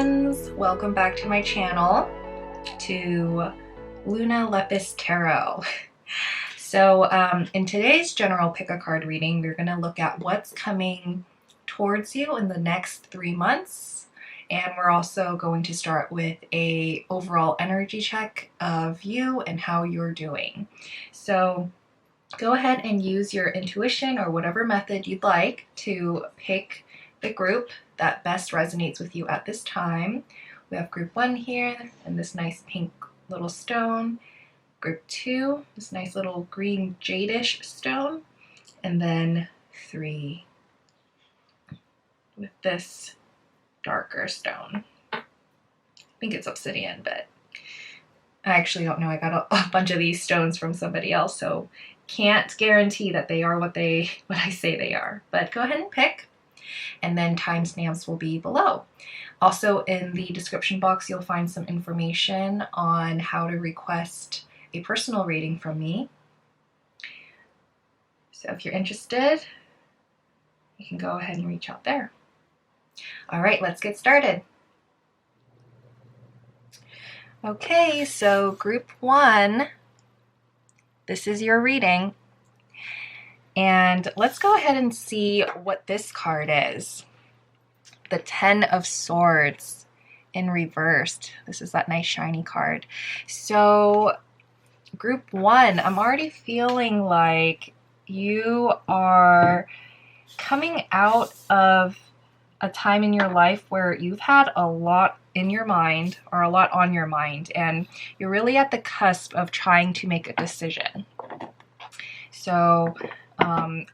friends, welcome back to my channel, to Luna Lepus Tarot. So in today's general pick a card reading, we're going to look at what's coming towards you in the next 3 months, and we're also going to start with a overall energy check of you and how you're doing. So go ahead and use your intuition or whatever method you'd like to pick the group that best resonates with you at this time. We have group 1 here, and this nice pink little stone. Group 2, this nice little green jadish stone. And then 3 with this darker stone. I think it's obsidian, but I actually don't know. I got a bunch of these stones from somebody else, so can't guarantee that they are what I say they are. But go ahead and pick, and then timestamps will be below. Also in the description box, you'll find some information on how to request a personal reading from me. So if you're interested, you can go ahead and reach out there. All right, let's get started. Okay, so group 1, this is your reading. And let's go ahead and see what this card is. The 10 of Swords in reversed. This is that nice shiny card. So group 1, I'm already feeling like you are coming out of a time in your life where you've had a lot in your mind, or a lot on your mind, and you're really at the cusp of trying to make a decision. So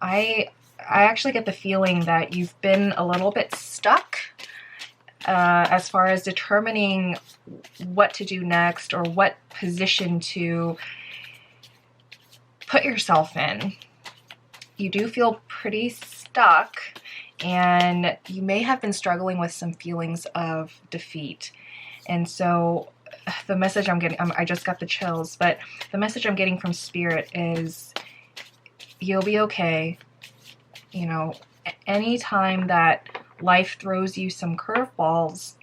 I actually get the feeling that you've been a little bit stuck as far as determining what to do next or what position to put yourself in. You do feel pretty stuck, and you may have been struggling with some feelings of defeat. And so the message I'm getting, I just got the chills, but the message I'm getting from Spirit is you'll be okay. You know, anytime that life throws you some curveballs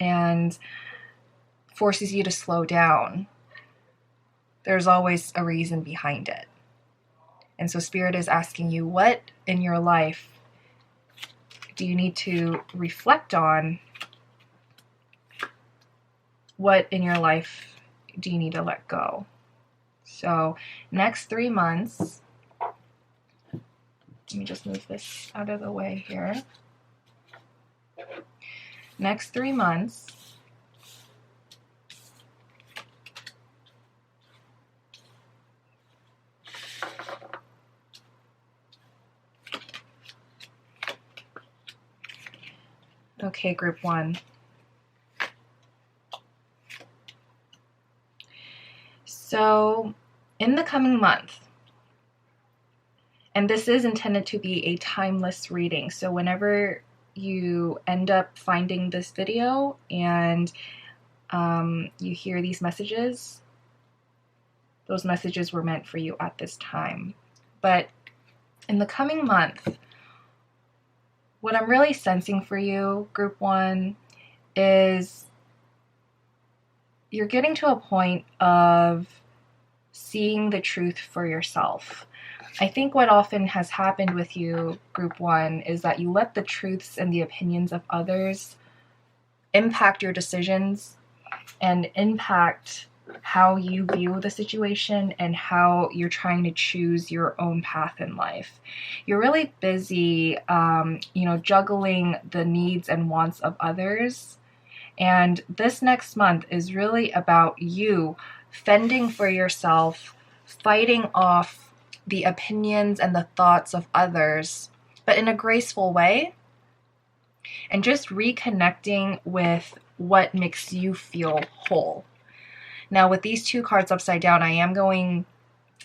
and forces you to slow down, there's always a reason behind it. And so Spirit is asking you, what in your life do you need to reflect on? What in your life do you need to let go? So next 3 months, let me just move this out of the way here. Next 3 months, okay, group 1. So in the coming month, and this is intended to be a timeless reading, so whenever you end up finding this video and you hear these messages, those messages were meant for you at this time. But in the coming month, what I'm really sensing for you, group 1, is you're getting to a point of seeing the truth for yourself. I think what often has happened with you, group 1, is that you let the truths and the opinions of others impact your decisions and impact how you view the situation and how you're trying to choose your own path in life. You're really busy, juggling the needs and wants of others. And this next month is really about you fending for yourself, fighting off the opinions and the thoughts of others, but in a graceful way, and just reconnecting with what makes you feel whole. Now, with these 2 cards upside down, I am going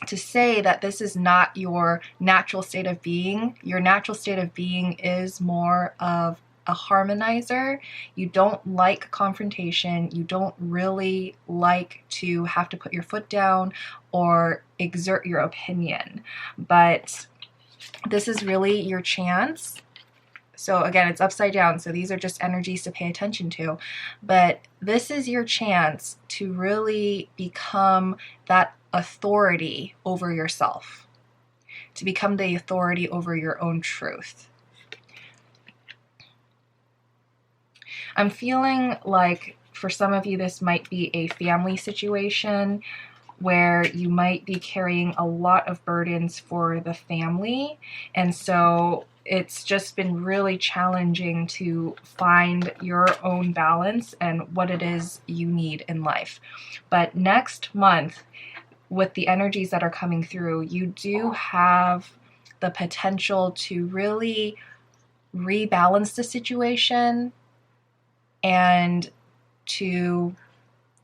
to say that this is not your natural state of being. Your natural state of being is more of a harmonizer. You don't like confrontation. You don't really like to have to put your foot down or exert your opinion. But this is really your chance So again, it's upside down. So these are just energies to pay attention to. But this is your chance to really become that authority over yourself, to become the authority over your own truth. I'm feeling like for some of you, this might be a family situation where you might be carrying a lot of burdens for the family. And so it's just been really challenging to find your own balance and what it is you need in life. But next month, with the energies that are coming through, you do have the potential to really rebalance the situation and to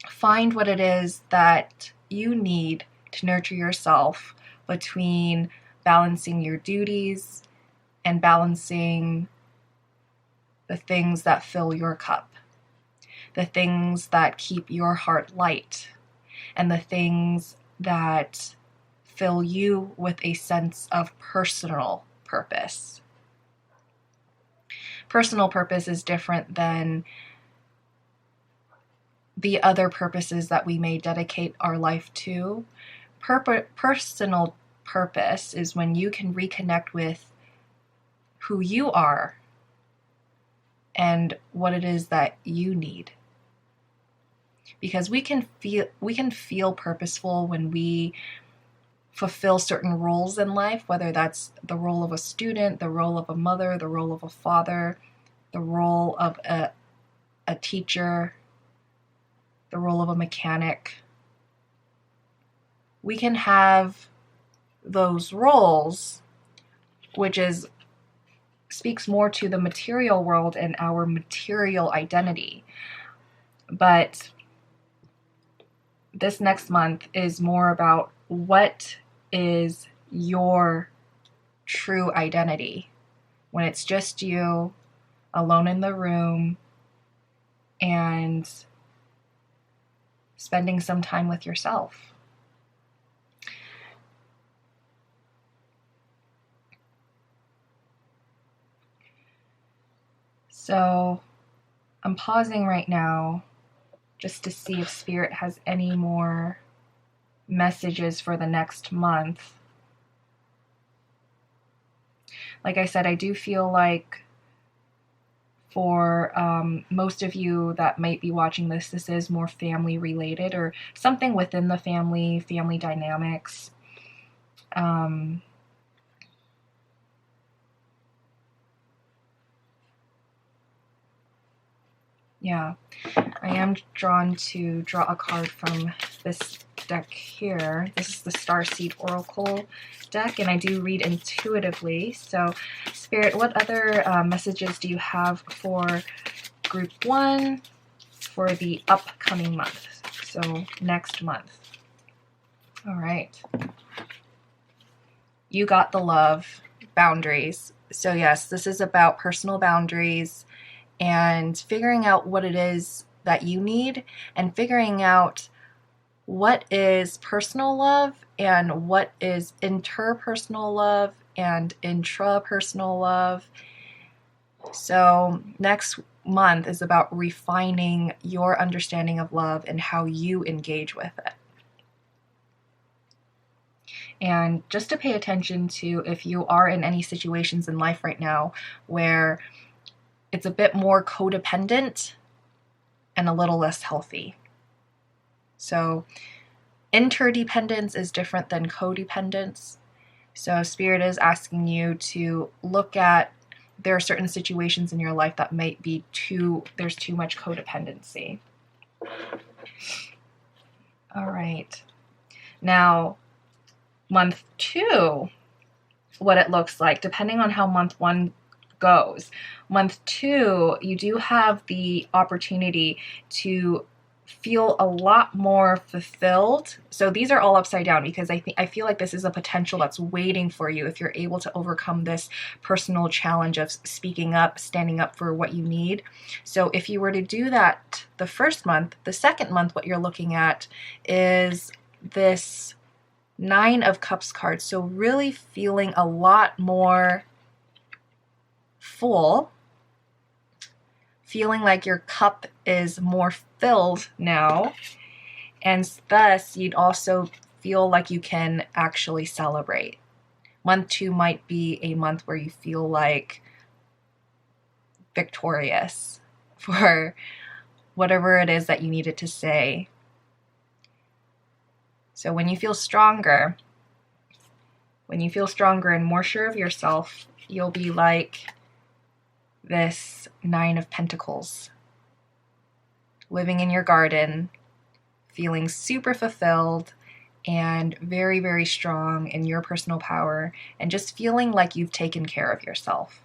find what it is that you need to nurture yourself between balancing your duties and balancing the things that fill your cup, the things that keep your heart light, and the things that fill you with a sense of personal purpose. Personal purpose is different than the other purposes that we may dedicate our life to. Personal purpose is when you can reconnect with who you are and what it is that you need. Because we can feel purposeful when we fulfill certain roles in life, whether that's the role of a student, the role of a mother, the role of a father, the role of a teacher, the role of a mechanic. We can have those roles, which speaks more to the material world and our material identity. But this next month is more about what is your true identity when it's just you alone in the room and spending some time with yourself. So I'm pausing right now just to see if Spirit has any more messages for the next month. Like I said, I do feel like for most of you that might be watching this, this is more family related or something within the family dynamics. Yeah, I am drawn to draw a card from this deck here. This is the Starseed Oracle deck, and I do read intuitively. So, Spirit, what other messages do you have for Group 1 for the upcoming month? So, next month. All right. You got the love, boundaries. So, yes, this is about personal boundaries and figuring out what it is that you need and figuring out what is personal love and what is interpersonal love and intrapersonal love. So next month is about refining your understanding of love and how you engage with it. And just to pay attention to if you are in any situations in life right now where it's a bit more codependent and a little less healthy. So interdependence is different than codependence. So Spirit is asking you to look at, there are certain situations in your life that might be there's too much codependency. All right. Now, month 2, what it looks like, depending on how month 1 goes. Month 2, you do have the opportunity to feel a lot more fulfilled. So these are all upside down because I feel like this is a potential that's waiting for you if you're able to overcome this personal challenge of speaking up, standing up for what you need. So if you were to do that the first month, the second month, what you're looking at is this 9 of Cups card. So really feeling a lot more full, feeling like your cup is more filled now, and thus you'd also feel like you can actually celebrate. Month 2 might be a month where you feel like victorious for whatever it is that you needed to say. So when you feel stronger and more sure of yourself, you'll be like this 9 of Pentacles, living in your garden, feeling super fulfilled and very, very strong in your personal power, and just feeling like you've taken care of yourself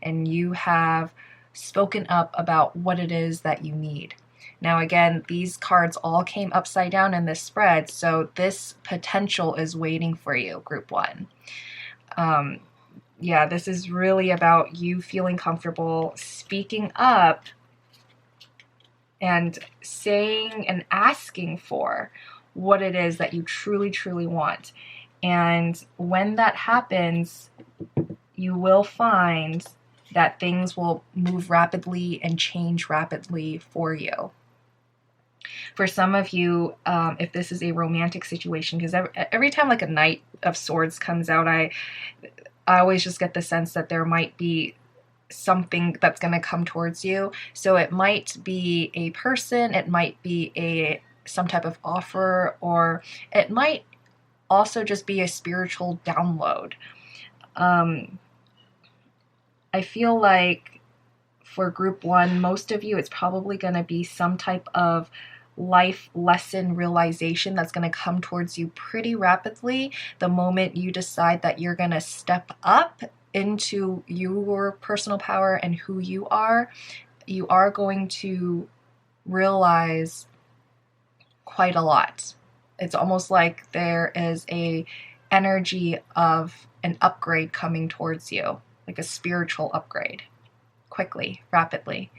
and you have spoken up about what it is that you need. Now again, these cards all came upside down in this spread, so this potential is waiting for you, group 1. Yeah, this is really about you feeling comfortable speaking up and saying and asking for what it is that you truly, truly want. And when that happens, you will find that things will move rapidly and change rapidly for you. For some of you, if this is a romantic situation, because every time like a Knight of Swords comes out, I always just get the sense that there might be something that's going to come towards you. So it might be a person, it might be some type of offer, or it might also just be a spiritual download. I feel like for group 1, most of you, it's probably going to be some type of life lesson realization that's going to come towards you pretty rapidly the moment you decide that you're going to step up into your personal power and who you are. You are going to realize quite a lot. It's almost like there is a energy of an upgrade coming towards you, like a spiritual upgrade, quickly, rapidly.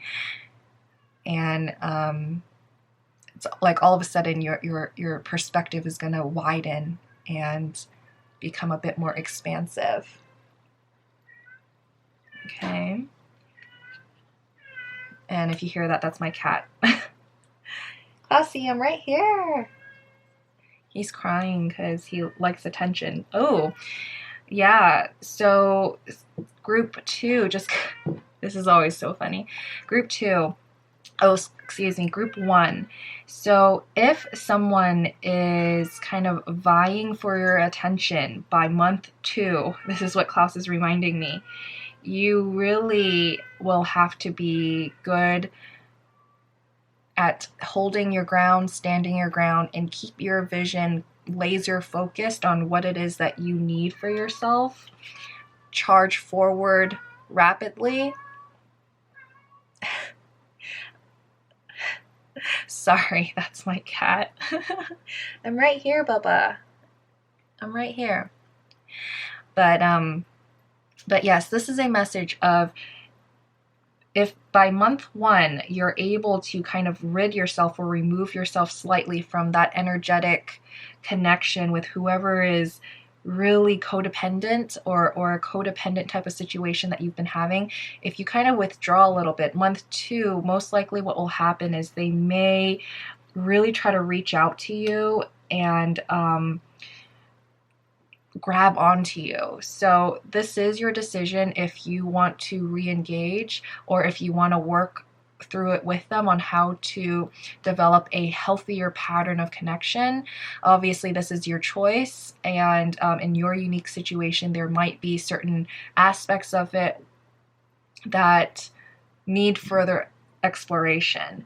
And it's like all of a sudden your perspective is going to widen and become a bit more expansive. Okay. And if you hear that, that's my cat. Classy, I'm right here. He's crying because he likes attention. Oh, yeah. So group 2, this is always so funny. Group 2. Oh, excuse me, group 1. So if someone is kind of vying for your attention by month 2, this is what Klaus is reminding me, you really will have to be good at holding your ground, standing your ground, and keep your vision laser focused on what it is that you need for yourself. Charge forward rapidly. Sorry, that's my cat. I'm right here, Bubba. I'm right here. But yes, this is a message of, if by month 1 you're able to kind of rid yourself or remove yourself slightly from that energetic connection with whoever is really codependent or a codependent type of situation that you've been having, if you kind of withdraw a little bit, month 2, most likely what will happen is they may really try to reach out to you and grab onto you. So this is your decision if you want to re-engage or if you want to work through it with them on how to develop a healthier pattern of connection. Obviously, this is your choice, and in your unique situation, there might be certain aspects of it that need further exploration.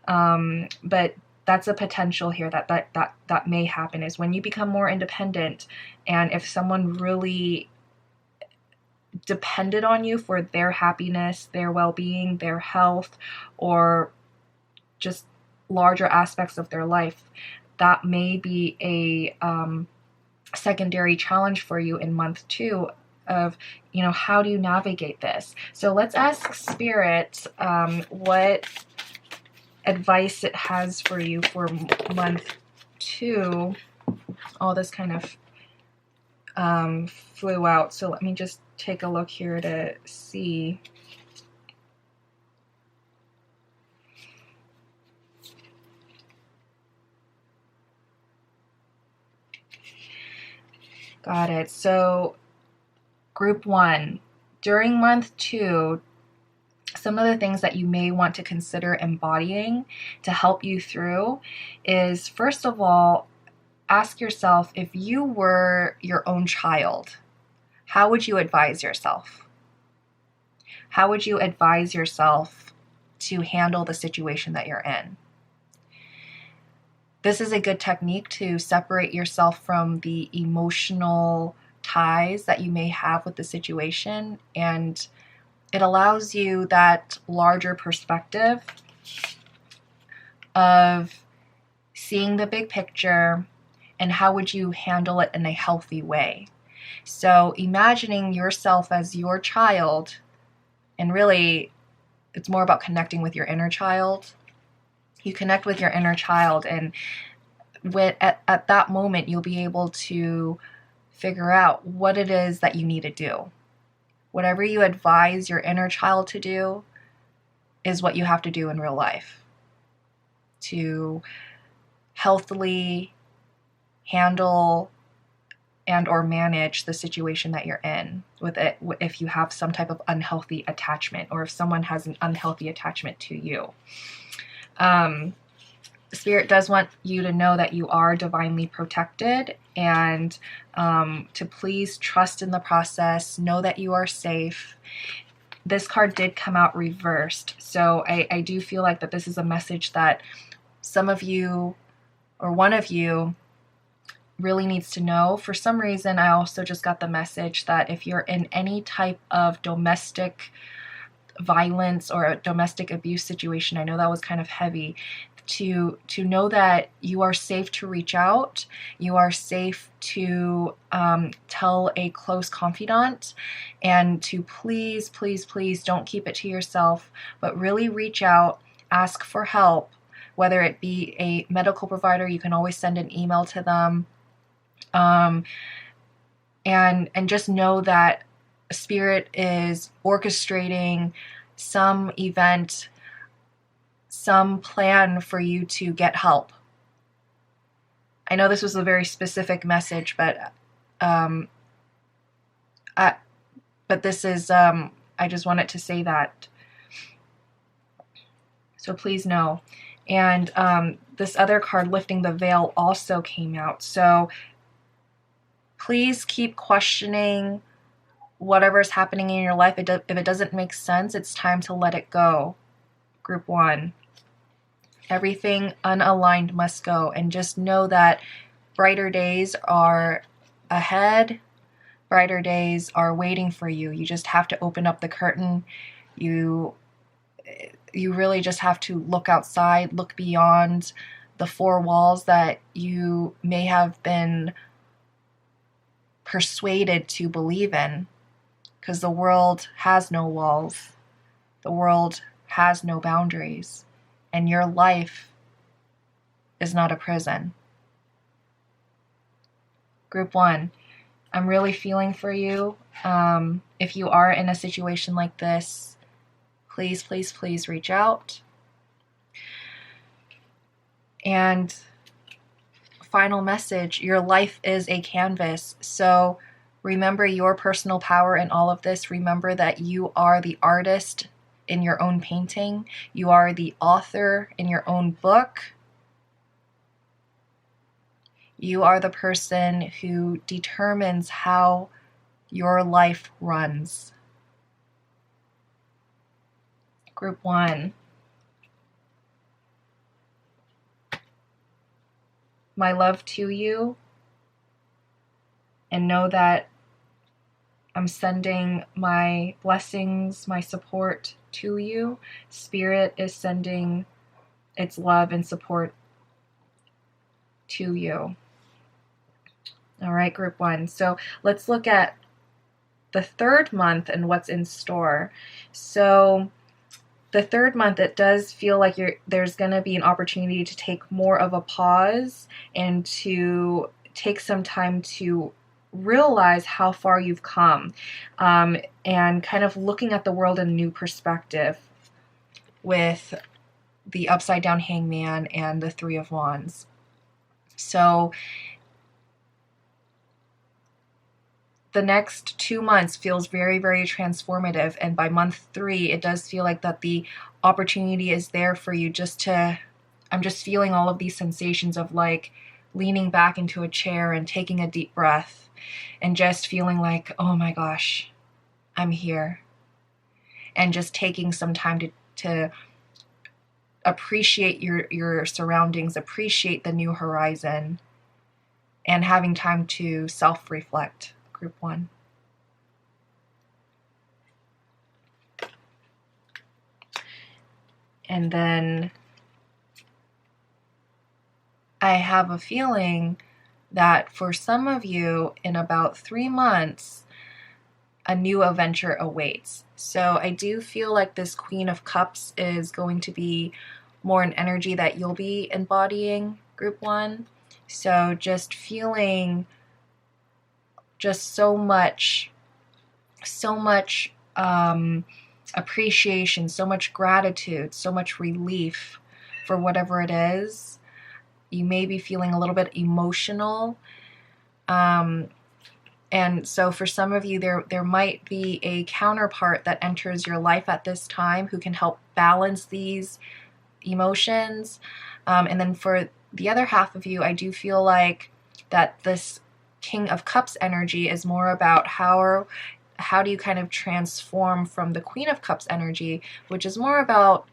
But that's a potential here that may happen, is when you become more independent, and if someone really depended on you for their happiness, their well-being, their health, or just larger aspects of their life, that may be a secondary challenge for you in month 2 of, how do you navigate this? So let's ask Spirit what advice it has for you for month 2. All this kind of flew out. So let me just take a look here to see. Got it. So group 1, during month 2, some of the things that you may want to consider embodying to help you through is, first of all, ask yourself, if you were your own child, how would you advise yourself? How would you advise yourself to handle the situation that you're in? This is a good technique to separate yourself from the emotional ties that you may have with the situation, and it allows you that larger perspective of seeing the big picture and how would you handle it in a healthy way. So imagining yourself as your child, and really it's more about connecting with your inner child. You connect with your inner child, and at that moment you'll be able to figure out what it is that you need to do. Whatever you advise your inner child to do is what you have to do in real life to healthily handle and or manage the situation that you're in with it, if you have some type of unhealthy attachment, or if someone has an unhealthy attachment to you. Spirit does want you to know that you are divinely protected, and to please trust in the process, know that you are safe. This card did come out reversed, so I do feel like that this is a message that some of you, or one of you, really needs to know. For some reason, I also just got the message that if you're in any type of domestic violence or a domestic abuse situation, I know that was kind of heavy, to know that you are safe to reach out. You are safe to tell a close confidant, and to please, please, please don't keep it to yourself, but really reach out, ask for help, whether it be a medical provider. You can always send an email to them. And just know that Spirit is orchestrating some event, some plan for you to get help. I know this was a very specific message, but this is, I just wanted to say that. So please know. And this other card, Lifting the Veil, also came out. So please keep questioning whatever's happening in your life. If it doesn't make sense, it's time to let it go. Group 1. Everything unaligned must go. And just know that brighter days are ahead. Brighter days are waiting for you. You just have to open up the curtain. You really just have to look outside, look beyond the 4 walls that you may have been persuaded to believe in, because the world has no walls. The world has no boundaries, and your life is not a prison. Group 1, I'm really feeling for you. If you are in a situation like this, please, please, please reach out. And final message, your life is a canvas. So remember your personal power in all of this. Remember that you are the artist in your own painting. You are the author in your own book. You are the person who determines how your life runs. Group 1. My love to you, and know that I'm sending my blessings, my support to you. Spirit is sending its love and support to you. All right, Group 1. So let's look at the 3rd month and what's in store. So the 3rd month, it does feel like there's going to be an opportunity to take more of a pause and to take some time to realize how far you've come, and kind of looking at the world in a new perspective with the upside down hangman and the Three of Wands. So the next 2 months feels very, very transformative. And by month 3, it does feel like that the opportunity is there for you I'm just feeling all of these sensations of like leaning back into a chair and taking a deep breath and just feeling like, oh my gosh, I'm here. And just taking some time to appreciate your surroundings, appreciate the new horizon, and having time to self-reflect. Group 1. And then I have a feeling that for some of you, in about 3 months, a new adventure awaits. So I do feel like this Queen of Cups is going to be more an energy that you'll be embodying, Group 1. So just feeling just so much appreciation, so much gratitude, so much relief for whatever it is. You may be feeling a little bit emotional. And so for some of you, there might be a counterpart that enters your life at this time who can help balance these emotions. And then for the other half of you, I do feel like that this King of Cups energy is more about how do you kind of transform from the Queen of Cups energy, which is more about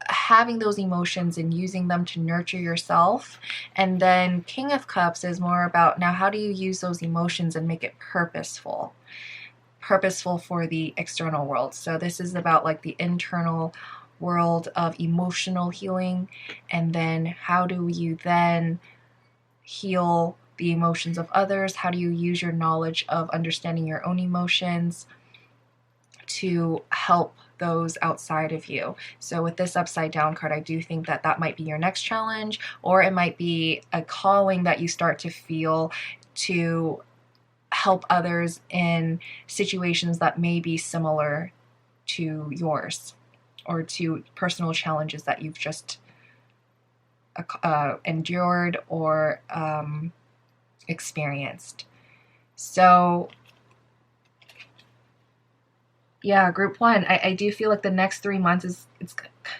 having those emotions and using them to nurture yourself. And then King of Cups is more about now how do you use those emotions and make it purposeful for the external world. So this is about like the internal world of emotional healing, and then how do you then heal the emotions of others? How do you use your knowledge of understanding your own emotions to help those outside of you? So with this upside down card, I do think that that might be your next challenge, or it might be a calling that you start to feel to help others in situations that may be similar to yours, or to personal challenges that you've just endured or experienced. So yeah, Group 1, I do feel like the next 3 months it's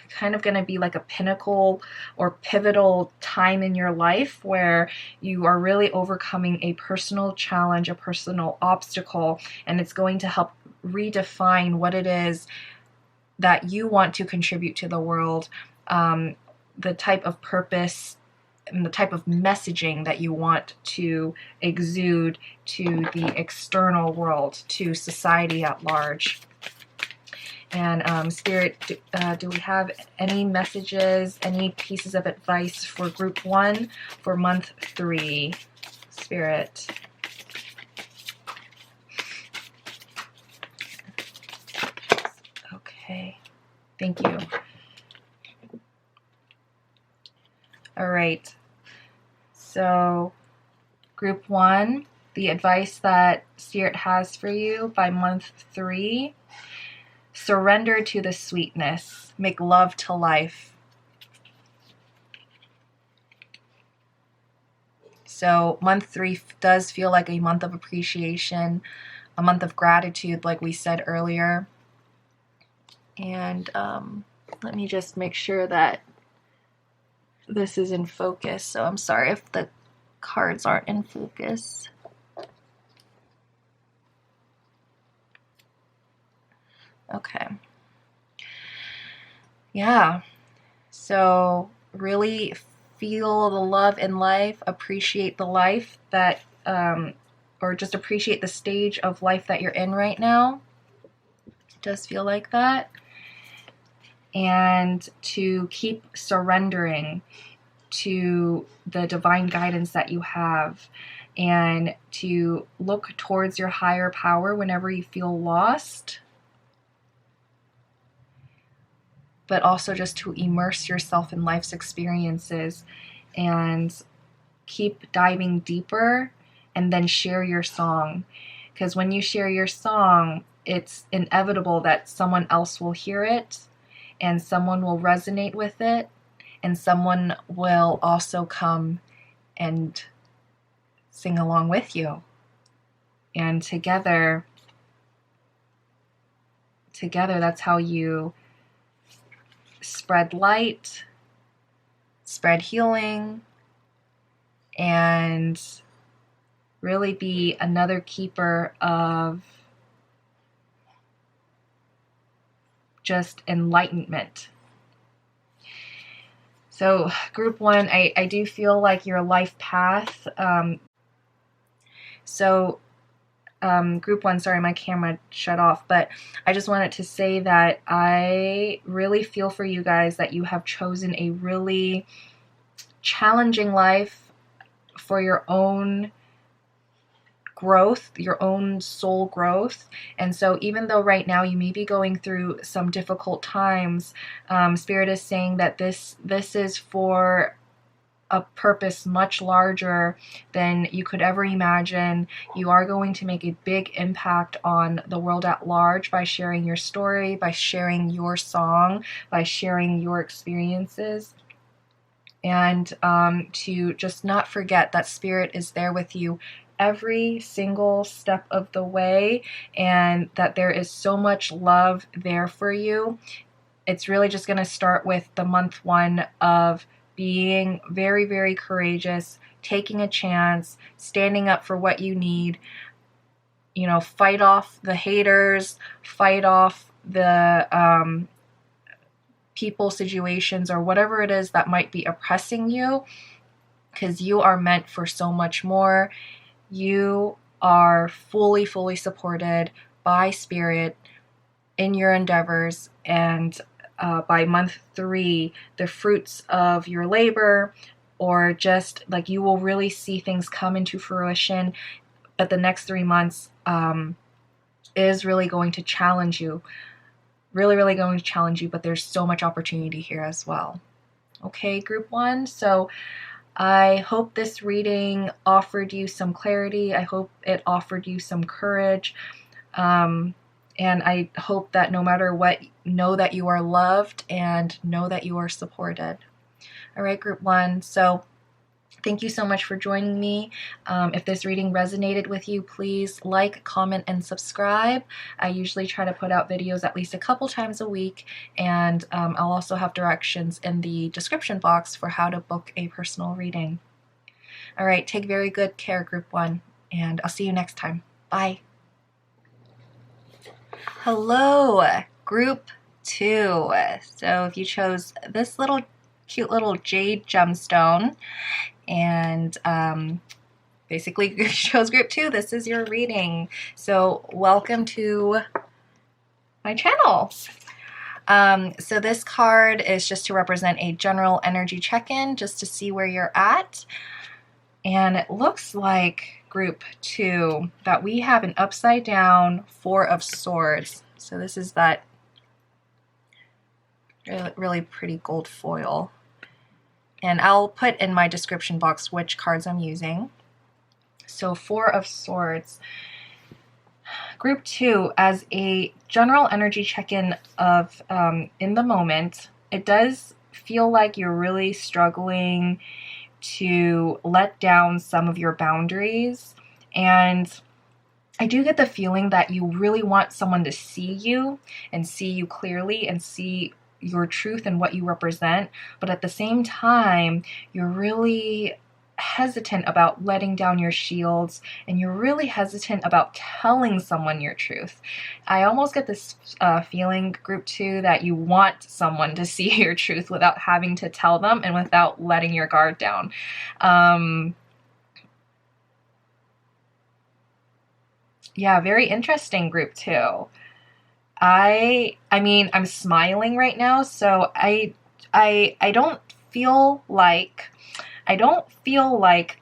kind of going to be like a pinnacle or pivotal time in your life where you are really overcoming a personal challenge, a personal obstacle, and it's going to help redefine what it is that you want to contribute to the world, the type of purpose and the type of messaging that you want to exude to the external world, to society at large. And Spirit, do we have any messages, any pieces of advice for Group 1 for month 3? Spirit. Okay, thank you. All right, so Group 1, the advice that Spirit has for you by month 3: surrender to the sweetness, make love to life. So month 3 does feel like a month of appreciation, a month of gratitude, like we said earlier. And let me just make sure that this is in focus. So I'm sorry if the cards aren't in focus. Okay. Yeah. So really feel the love in life, appreciate the life that, or just appreciate the stage of life that you're in right now. It does feel like that. And to keep surrendering to the divine guidance that you have, and to look towards your higher power whenever you feel lost, but also just to immerse yourself in life's experiences and keep diving deeper and then share your song. Because when you share your song, it's inevitable that someone else will hear it and someone will resonate with it, and someone will also come and sing along with you. And together, that's how you spread light, spread healing, and really be another keeper of just enlightenment. So group 1, I do feel like your life path. Group 1, sorry, my camera shut off, but I just wanted to say that I really feel for you guys that you have chosen a really challenging life for your own growth, your own soul growth. And so even though right now you may be going through some difficult times, Spirit is saying that this is for a purpose much larger than you could ever imagine. You are going to make a big impact on the world at large by sharing your story, by sharing your song, by sharing your experiences. And to just not forget that Spirit is there with you every single step of the way, and that there is so much love there for you. It's really just going to start with the month 1 of being very, very courageous, taking a chance, standing up for what you need, you know, fight off the haters, fight off the people, situations, or whatever it is that might be oppressing you, because you are meant for so much more. You are fully, fully supported by Spirit in your endeavors, and by month 3, the fruits of your labor, or just like you will really see things come into fruition. But the next 3 months is really going to challenge you, really, really going to challenge you, but there's so much opportunity here as well. Okay, group 1. So I hope this reading offered you some clarity. I hope it offered you some courage. And I hope that no matter what, know that you are loved and know that you are supported. All right, group 1. So thank you so much for joining me. If this reading resonated with you, please like, comment, and subscribe. I usually try to put out videos at least a couple times a week, and I'll also have directions in the description box for how to book a personal reading. All right, take very good care, group 1, and I'll see you next time. Bye. Hello, group 2. So if you chose this little cute little jade gemstone and basically chose group 2, this is your reading. So welcome to my channel. So this card is just to represent a general energy check-in, just to see where you're at. And it looks like group 2 that we have an upside down 4 of Swords. So this is that really pretty gold foil. And I'll put in my description box which cards I'm using. So 4 of Swords. Group 2, as a general energy check-in of in the moment, it does feel like you're really struggling to let down some of your boundaries. And I do get the feeling that you really want someone to see you and see you clearly and see your truth and what you represent. But at the same time, you're really hesitant about letting down your shields, and you're really hesitant about telling someone your truth. I almost get this feeling, group 2, that you want someone to see your truth without having to tell them and without letting your guard down. Yeah, very interesting, group 2. I mean, I'm smiling right now, so I don't feel like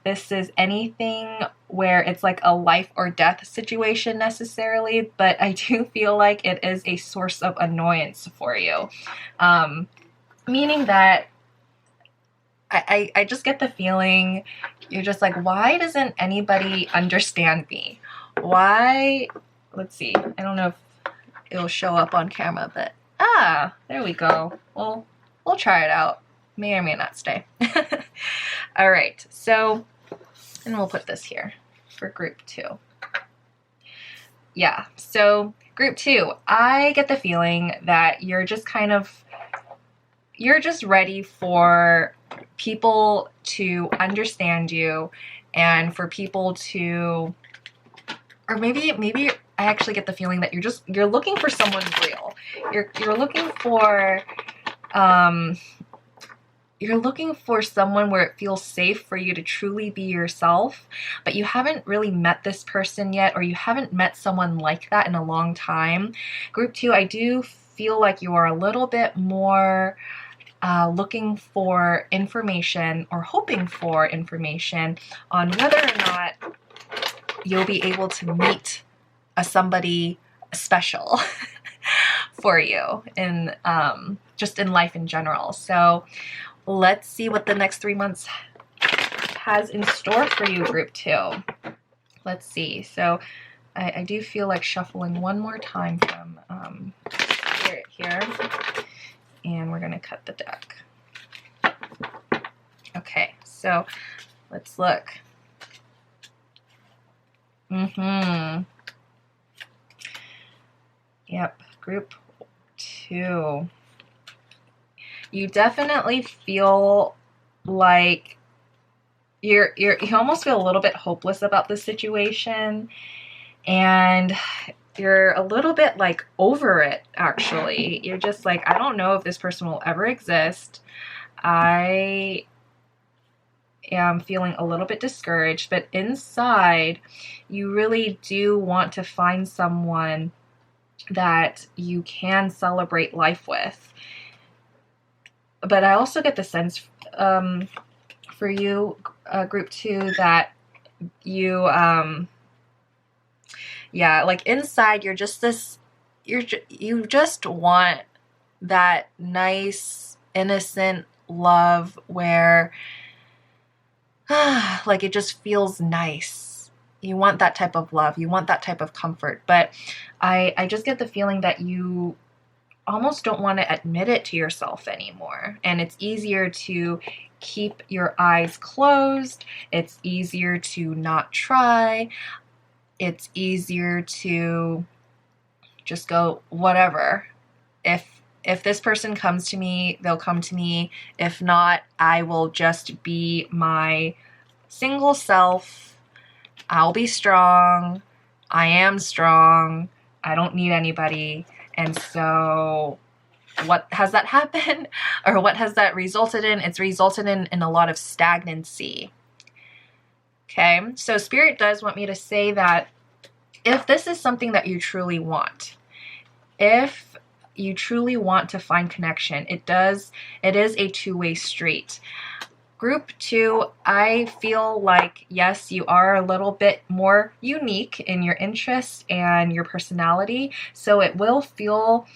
this is anything where it's like a life or death situation necessarily, but I do feel like it is a source of annoyance for you. Meaning that I just get the feeling you're just like, why doesn't anybody understand me? Why? Let's see. I don't know if it'll show up on camera, but there we go. Well, we'll try it out. May or may not stay. All right. So, and we'll put this here for group 2. Yeah. So group 2, I get the feeling that you're just you're just ready for people to understand you, and for people to, or maybe I actually get the feeling that you're looking for someone real. You're looking for you're looking for someone where it feels safe for you to truly be yourself, but you haven't really met this person yet, or you haven't met someone like that in a long time. Group 2, I do feel like you are a little bit more looking for information, or hoping for information on whether or not you'll be able to meet somebody special for you in just in life in general. So let's see what the next 3 months has in store for you, group 2. Let's see. So I do feel like shuffling one more time from Spirit here. And we're going to cut the deck. Okay, so let's look. Yep, group 2. You definitely feel like you almost feel a little bit hopeless about the situation, and you're a little bit like over it, actually. You're just like, I don't know if this person will ever exist. I am feeling a little bit discouraged, but inside you really do want to find someone that you can celebrate life with. But I also get the sense for you, group 2, that you yeah, like inside you're just this, you just want that nice innocent love where like it just feels nice. You want that type of love, you want that type of comfort, but I just get the feeling that you almost don't want to admit it to yourself anymore, and it's easier to keep your eyes closed. It's easier to not try. It's easier to just go, whatever. If this person comes to me, they'll come to me. If not, I will just be my single self. I'll be strong. I am strong. I don't need anybody. And so what has that happened? Or what has that resulted in? It's resulted in a lot of stagnancy. Okay, so Spirit does want me to say that if this is something that you truly want, if you truly want to find connection, it is a two-way street. Group 2, I feel like, yes, you are a little bit more unique in your interests and your personality, so it will feel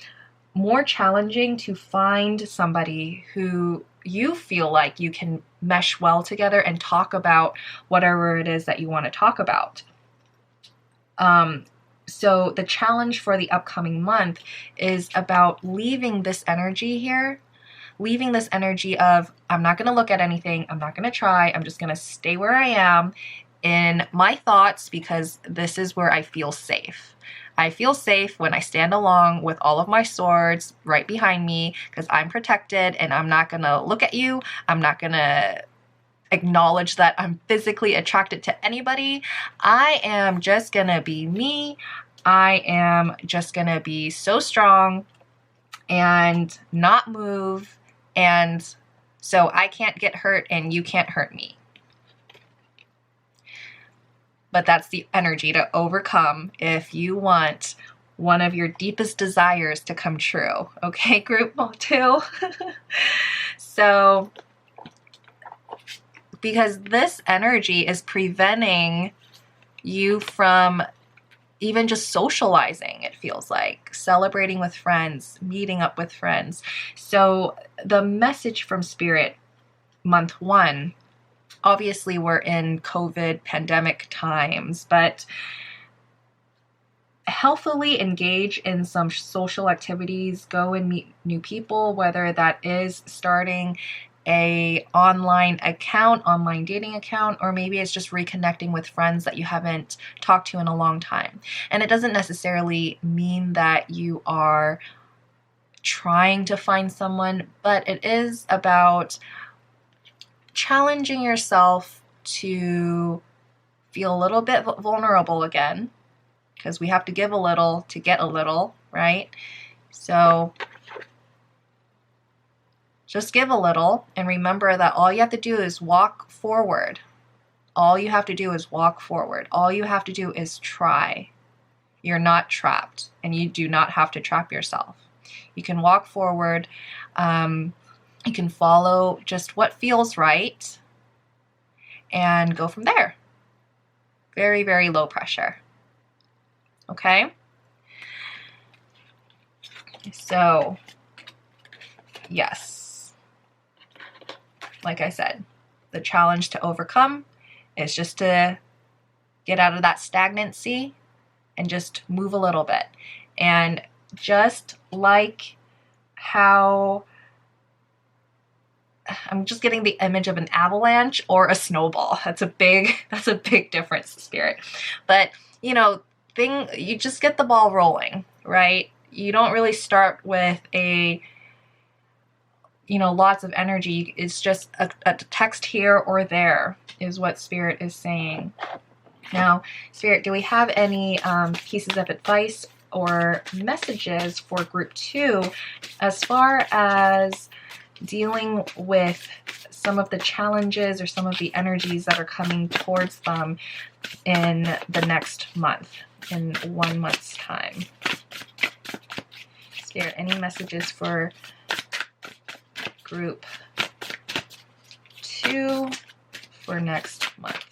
more challenging to find somebody who you feel like you can mesh well together and talk about whatever it is that you want to talk about. So the challenge for the upcoming month is about leaving this energy here, leaving this energy of, I'm not going to look at anything, I'm not going to try, I'm just going to stay where I am in my thoughts, because this is where I feel safe. I feel safe when I stand along with all of my swords right behind me, because I'm protected and I'm not going to look at you. I'm not going to acknowledge that I'm physically attracted to anybody. I am just going to be me. I am just going to be so strong and not move. And so I can't get hurt and you can't hurt me. But that's the energy to overcome if you want one of your deepest desires to come true. Okay, group 2? So, because this energy is preventing you from even just socializing, it feels like, celebrating with friends, meeting up with friends. So the message from Spirit month one. Obviously, we're in COVID pandemic times, but healthily engage in some social activities, go and meet new people, whether that is starting a online dating account, or maybe it's just reconnecting with friends that you haven't talked to in a long time. And it doesn't necessarily mean that you are trying to find someone, but it is about challenging yourself to feel a little bit vulnerable again, because we have to give a little to get a little, right? So just give a little, and remember that all you have to do is walk forward. All you have to do is walk forward. All you have to do is try. You're not trapped, and you do not have to trap yourself. You can walk forward. You can follow just what feels right and go from there. Very, very low pressure. Okay? So, yes. Like I said, the challenge to overcome is just to get out of that stagnancy and just move a little bit. And just like how I'm just getting the image of an avalanche or a snowball. That's a big difference, Spirit. But, you just get the ball rolling, right? You don't really start with lots of energy. It's just a text here or there is what Spirit is saying. Now, Spirit, do we have any pieces of advice or messages for group 2 as far as dealing with some of the challenges or some of the energies that are coming towards them in the next month, in 1 month's time? Spirit, any messages for group 2 for next month?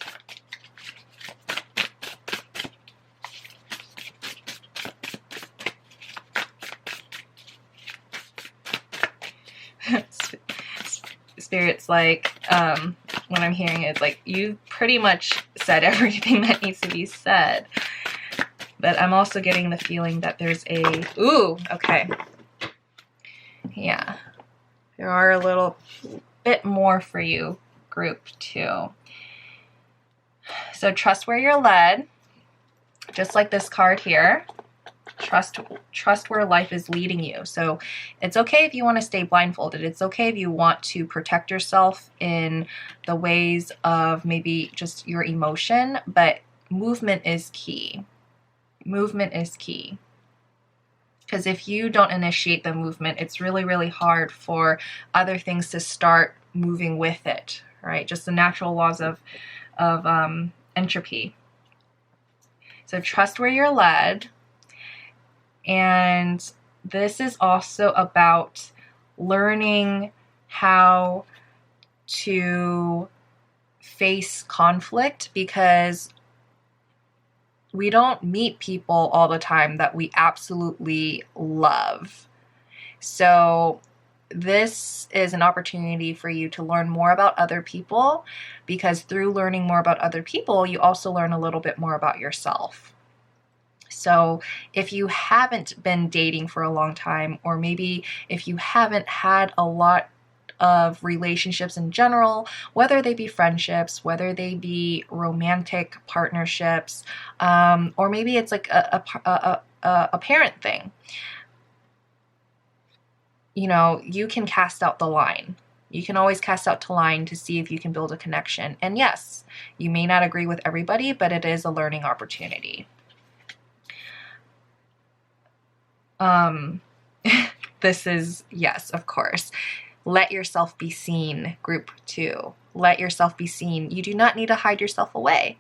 Spirit's like, what I'm hearing is like, you pretty much said everything that needs to be said. But I'm also getting the feeling that there's okay. Yeah. There are a little bit more for you, group 2. So trust where you're led, just like this card here. Trust where life is leading you. So it's okay if you want to stay blindfolded. It's okay if you want to protect yourself in the ways of maybe just your emotion, but movement is key. Movement is key. Because if you don't initiate the movement, it's really, really hard for other things to start moving with it, right? Just the natural laws of entropy. So trust where you're led. And this is also about learning how to face conflict, because we don't meet people all the time that we absolutely love. So this is an opportunity for you to learn more about other people, because through learning more about other people, you also learn a little bit more about yourself. So if you haven't been dating for a long time, or maybe if you haven't had a lot of relationships in general, whether they be friendships, whether they be romantic partnerships, or maybe it's like a parent thing, you can cast out the line. You can always cast out the line to see if you can build a connection. And yes, you may not agree with everybody, but it is a learning opportunity. This is, yes, of course. Let yourself be seen, group 2. Let yourself be seen. You do not need to hide yourself away.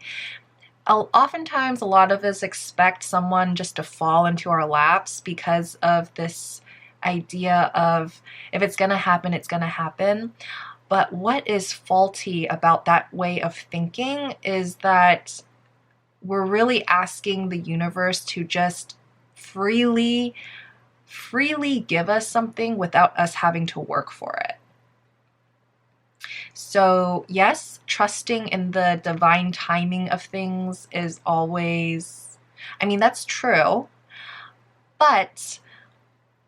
Oftentimes, a lot of us expect someone just to fall into our laps because of this idea of, if it's going to happen, it's going to happen. But what is faulty about that way of thinking is that we're really asking the universe to just freely give us something without us having to work for it. So yes, trusting in the divine timing of things is always, I mean, that's true. But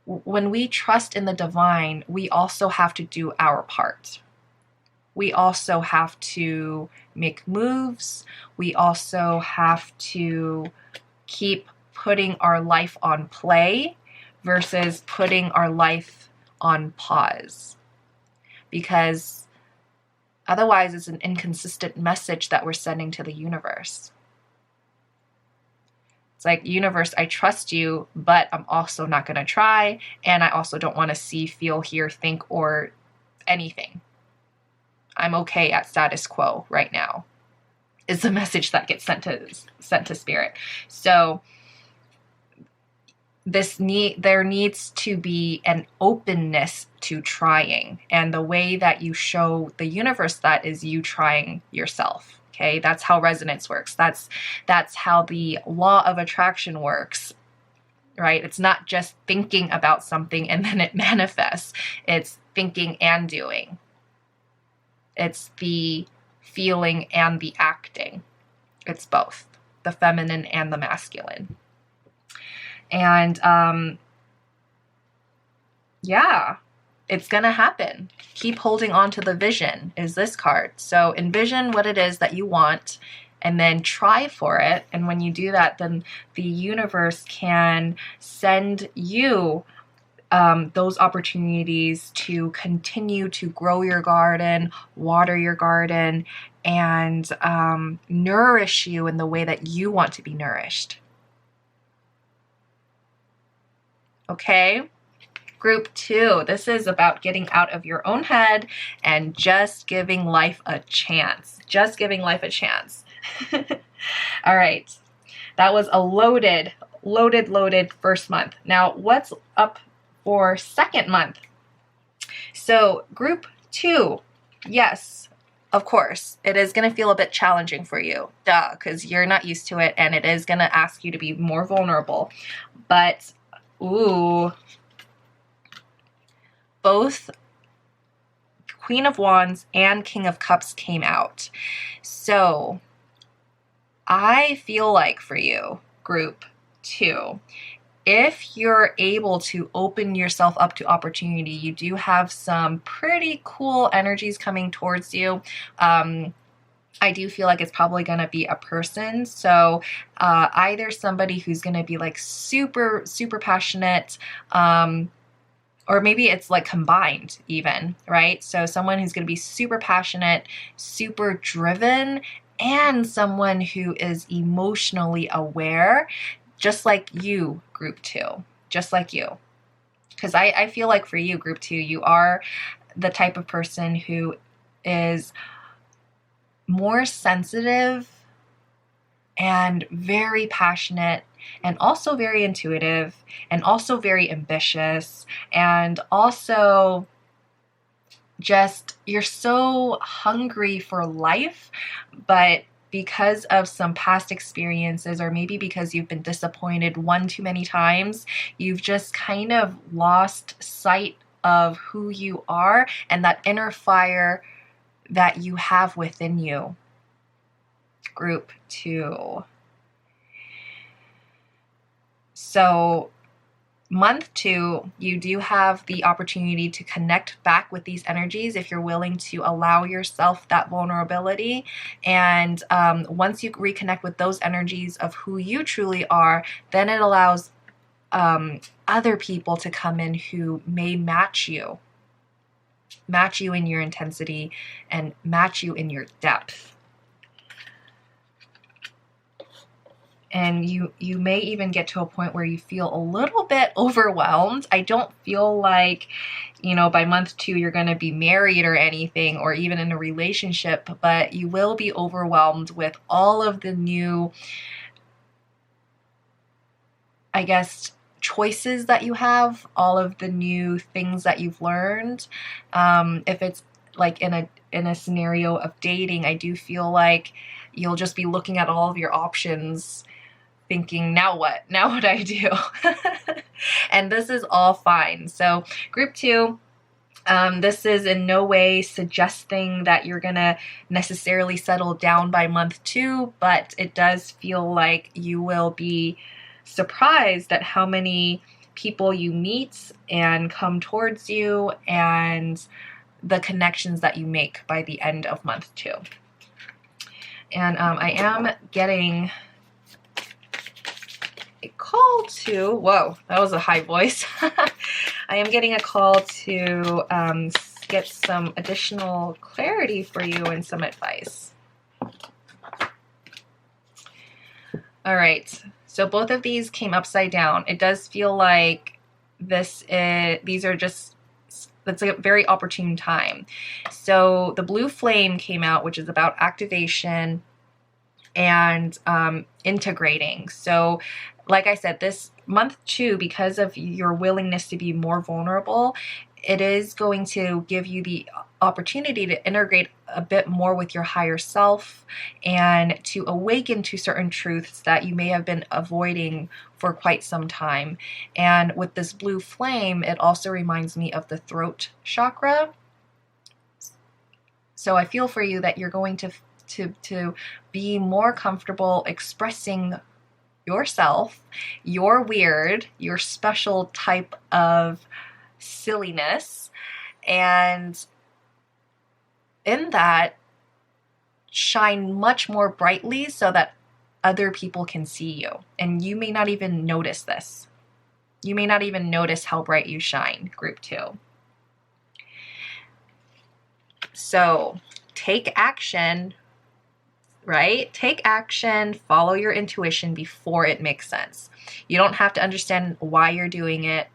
when we trust in the divine, we also have to do our part. We also have to make moves. We also have to keep putting our life on play versus putting our life on pause. Because otherwise, it's an inconsistent message that we're sending to the universe. It's like, universe, I trust you, but I'm also not going to try. And I also don't want to see, feel, hear, think, or anything. I'm okay at status quo right now, is the message that gets sent to spirit. So there needs to be an openness to trying. And the way that you show the universe that is you trying yourself. Okay, that's how resonance works. That's how the law of attraction works, right? It's not just thinking about something and then it manifests. It's thinking and doing. It's the feeling and the acting. It's both, the feminine and the masculine. And yeah, it's going to happen. Keep holding on to the vision is this card. So envision what it is that you want and then try for it. And when you do that, then the universe can send you those opportunities to continue to grow your garden, water your garden, and nourish you in the way that you want to be nourished. Okay? Group 2, this is about getting out of your own head and just giving life a chance. Just giving life a chance. All right. That was a loaded first month. Now, what's up for second month? So group 2, yes, of course, it is going to feel a bit challenging for you, because you're not used to it, and it is going to ask you to be more vulnerable. But, ooh, both Queen of Wands and King of Cups came out. So I feel like for you, group 2, if you're able to open yourself up to opportunity, you do have some pretty cool energies coming towards you. I do feel like it's probably going to be a person. So either somebody who's going to be like super, super passionate, or maybe it's like combined even, right? So someone who's going to be super passionate, super driven, and someone who is emotionally aware, just like you, group 2, just like you. Because I feel like for you, group 2, you are the type of person who is more sensitive and very passionate, and also very intuitive, and also very ambitious, and also just, you're so hungry for life, but because of some past experiences, or maybe because you've been disappointed one too many times, you've just kind of lost sight of who you are and that inner fire that you have within you. Group 2. So month 2, you do have the opportunity to connect back with these energies if you're willing to allow yourself that vulnerability. And once you reconnect with those energies of who you truly are, then it allows other people to come in who may match you in your intensity and match you in your depth. And you may even get to a point where you feel a little bit overwhelmed. I don't feel like, by month 2 you're going to be married or anything, or even in a relationship, but you will be overwhelmed with all of the new, I guess, choices that you have, all of the new things that you've learned. If it's like in a scenario of dating, I do feel like you'll just be looking at all of your options thinking, now what do I do? And this is all fine. So group 2, This is in no way suggesting that you're going to necessarily settle down by month 2, but it does feel like you will be surprised at how many people you meet and come towards you, and the connections that you make by the end of month 2. And I am getting a call to, whoa, that was a high voice. I am getting a call to get some additional clarity for you and some advice. All right, so both of these came upside down. It does feel like these are just, that's a very opportune time. So the blue flame came out, which is about activation and integrating. So like I said, this month 2, because of your willingness to be more vulnerable, it is going to give you the opportunity to integrate a bit more with your higher self and to awaken to certain truths that you may have been avoiding for quite some time. And with this blue flame, it also reminds me of the throat chakra. So I feel for you that you're going to be more comfortable expressing yourself, your weird, your special type of silliness, and in that, shine much more brightly so that other people can see you. And you may not even notice this. You may not even notice how bright you shine, group 2. So take action, right? Take action, follow your intuition before it makes sense. You don't have to understand why you're doing it,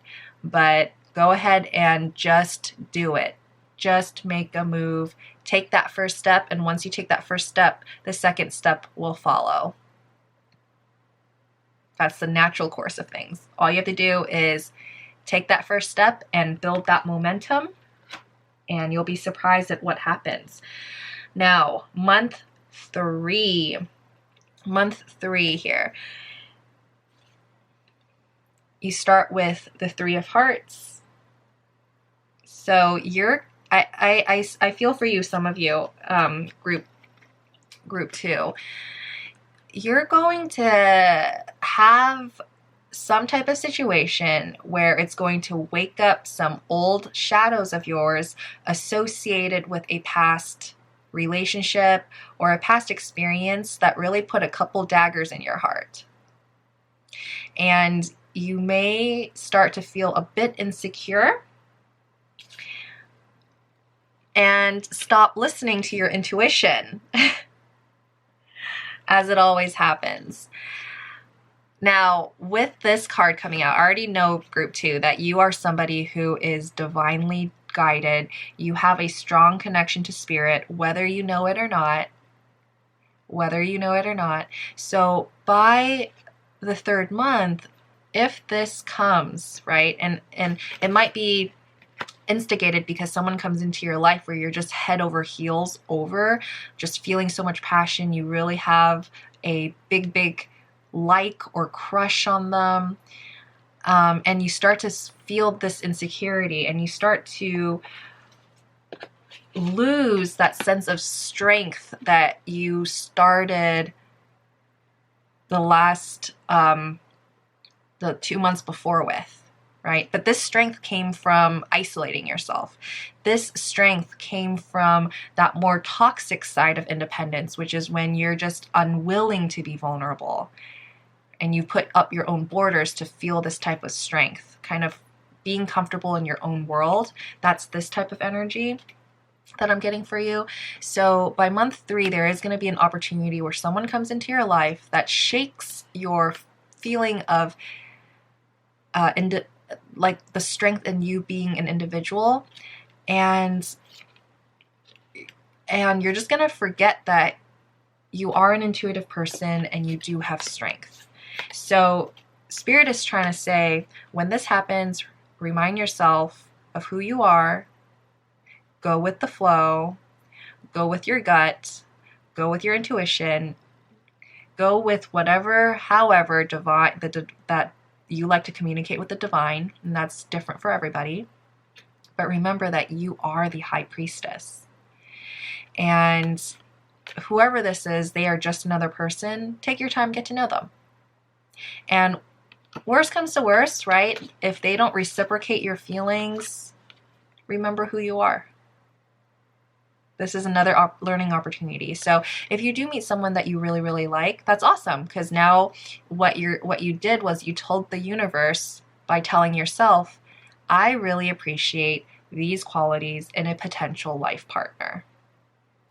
but go ahead and just do it. Just make a move. Take that first step, and once you take that first step, the second step will follow. That's the natural course of things. All you have to do is take that first step and build that momentum, and you'll be surprised at what happens. Now, month 3 here. You start with the 3 of Hearts. So I feel for you, some of you, group 2. You're going to have some type of situation where it's going to wake up some old shadows of yours associated with a past relationship or a past experience that really put a couple daggers in your heart. And you may start to feel a bit insecure and stop listening to your intuition, as it always happens. Now, with this card coming out, I already know, group 2, that you are somebody who is divinely guided. You have a strong connection to spirit, whether you know it or not. So by the 3rd month, if this comes, right, and it might be instigated because someone comes into your life where you're just head over heels over, just feeling so much passion, you really have a big like or crush on them, and you start to feel this insecurity, and you start to lose that sense of strength that you started the last the 2 months before with. Right? But this strength came from isolating yourself. This strength came from that more toxic side of independence, which is when you're just unwilling to be vulnerable and you put up your own borders to feel this type of strength, kind of being comfortable in your own world. That's this type of energy that I'm getting for you. So by month 3, there is going to be an opportunity where someone comes into your life that shakes your feeling of like the strength in you being an individual, and you're just gonna forget that you are an intuitive person and you do have strength. So Spirit is trying to say, when this happens, remind yourself of who you are, go with the flow, go with your gut, go with your intuition, go with however divine that you like to communicate with the divine, and that's different for everybody. But remember that you are the high priestess. And whoever this is, they are just another person. Take your time, get to know them. And worst comes to worst, right? If they don't reciprocate your feelings, remember who you are. This is another learning opportunity. So if you do meet someone that you really, really like, that's awesome. Because now what you did was you told the universe by telling yourself, I really appreciate these qualities in a potential life partner,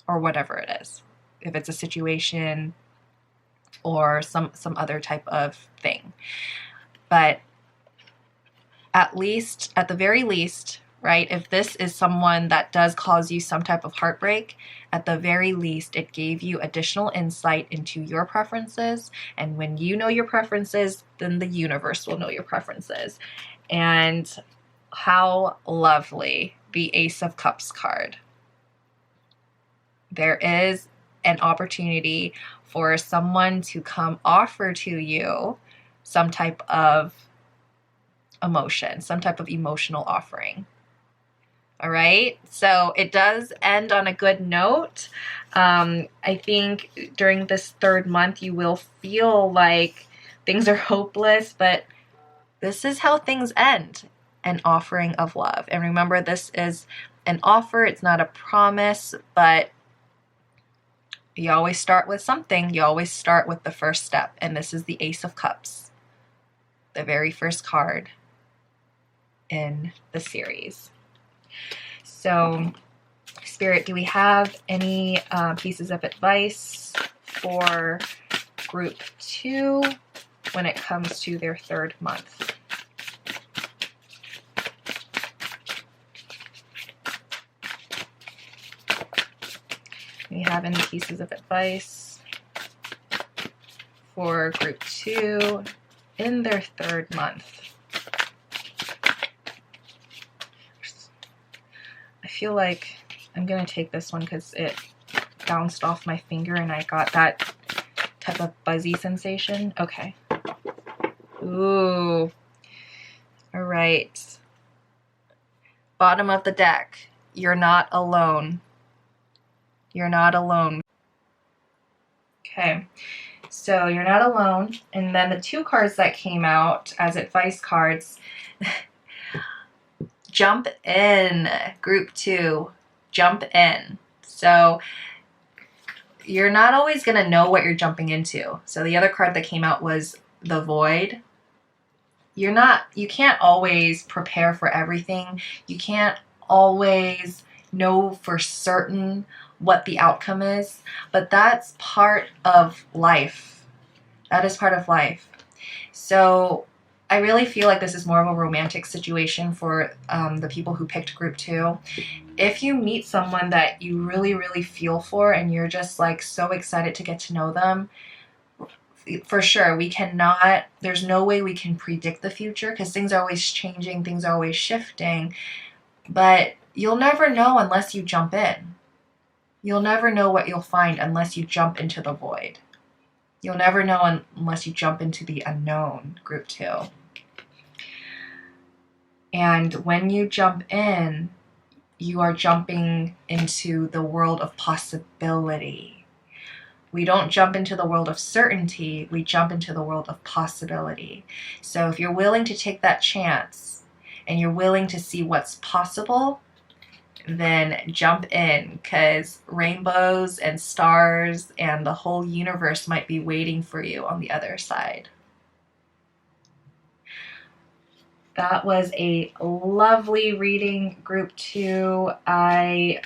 or whatever it is. If it's a situation or some other type of thing. But at the very least, right, if this is someone that does cause you some type of heartbreak, at the very least, it gave you additional insight into your preferences. And when you know your preferences, then the universe will know your preferences. And how lovely, the Ace of Cups card. There is an opportunity for someone to come offer to you some type of emotion, some type of emotional offering. All right, so it does end on a good note. I think during this 3rd month, you will feel like things are hopeless, but this is how things end, an offering of love. And remember, this is an offer, it's not a promise, but you always start with something. You always start with the first step, and this is the Ace of Cups, the very first card in the series. So, Spirit, do we have any pieces of advice for group 2 when it comes to their 3rd month? Do we have any pieces of advice for group 2 in their 3rd month? I feel like I'm going to take this one because it bounced off my finger and I got that type of buzzy sensation. Okay. Ooh. All right. Bottom of the deck. You're not alone. You're not alone. Okay. So you're not alone. And then the 2 cards that came out as advice cards. Jump in, group 2. Jump in. So you're not always going to know what you're jumping into. So the other card that came out was the Void. You can't always prepare for everything. You can't always know for certain what the outcome is, but that's part of life. That is part of life. So I really feel like this is more of a romantic situation for the people who picked group 2. If you meet someone that you really, really feel for and you're just like so excited to get to know them, for sure, there's no way we can predict the future because things are always changing, things are always shifting, but you'll never know unless you jump in. You'll never know what you'll find unless you jump into the void. You'll never know unless you jump into the unknown, group 2. And when you jump in, you are jumping into the world of possibility. We don't jump into the world of certainty, we jump into the world of possibility. So if you're willing to take that chance and you're willing to see what's possible, then jump in, because rainbows and stars and the whole universe might be waiting for you on the other side. That was a lovely reading, group 2. I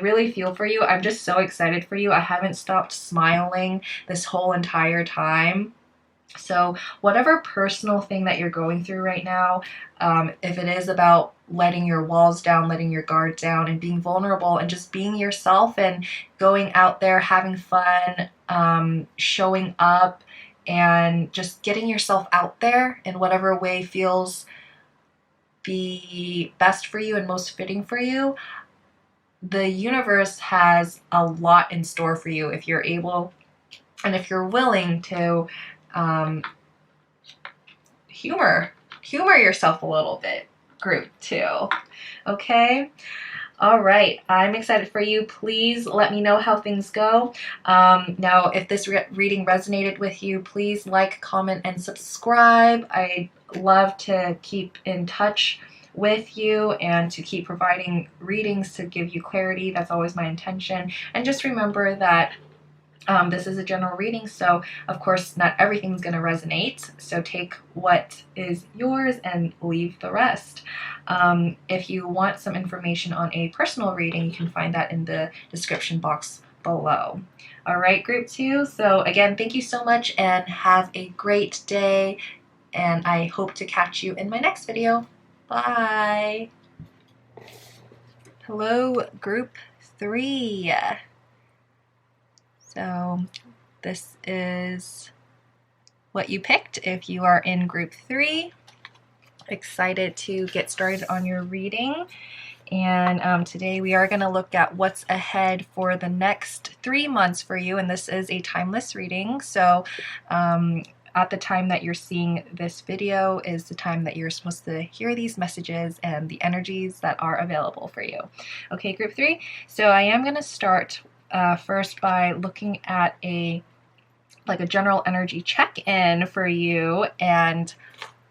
really feel for you. I'm just so excited for you. I haven't stopped smiling this whole entire time. So whatever personal thing that you're going through right now, if it is about letting your walls down, letting your guard down, and being vulnerable and just being yourself and going out there, having fun, showing up, and just getting yourself out there in whatever way feels the best for you and most fitting for you, the universe has a lot in store for you if you're able and if you're willing to humor yourself a little bit. group 2. Okay? All right, I'm excited for you. Please let me know how things go. Now, if this reading resonated with you, please like, comment, and subscribe. I'd love to keep in touch with you and to keep providing readings to give you clarity. That's always my intention. And just remember that this is a general reading, so of course not everything's going to resonate, so take what is yours and leave the rest. If you want some information on a personal reading, you can find that in the description box below. All right, group 2, so again, thank you so much and have a great day, and I hope to catch you in my next video. Bye! Hello, group 3. So this is what you picked if you are in group 3. Excited to get started on your reading. And today we are going to look at what's ahead for the next 3 months for you. And this is a timeless reading. So at the time that you're seeing this video is the time that you're supposed to hear these messages and the energies that are available for you. Okay, group 3. So I am going to start first by looking at a general energy check-in for you, and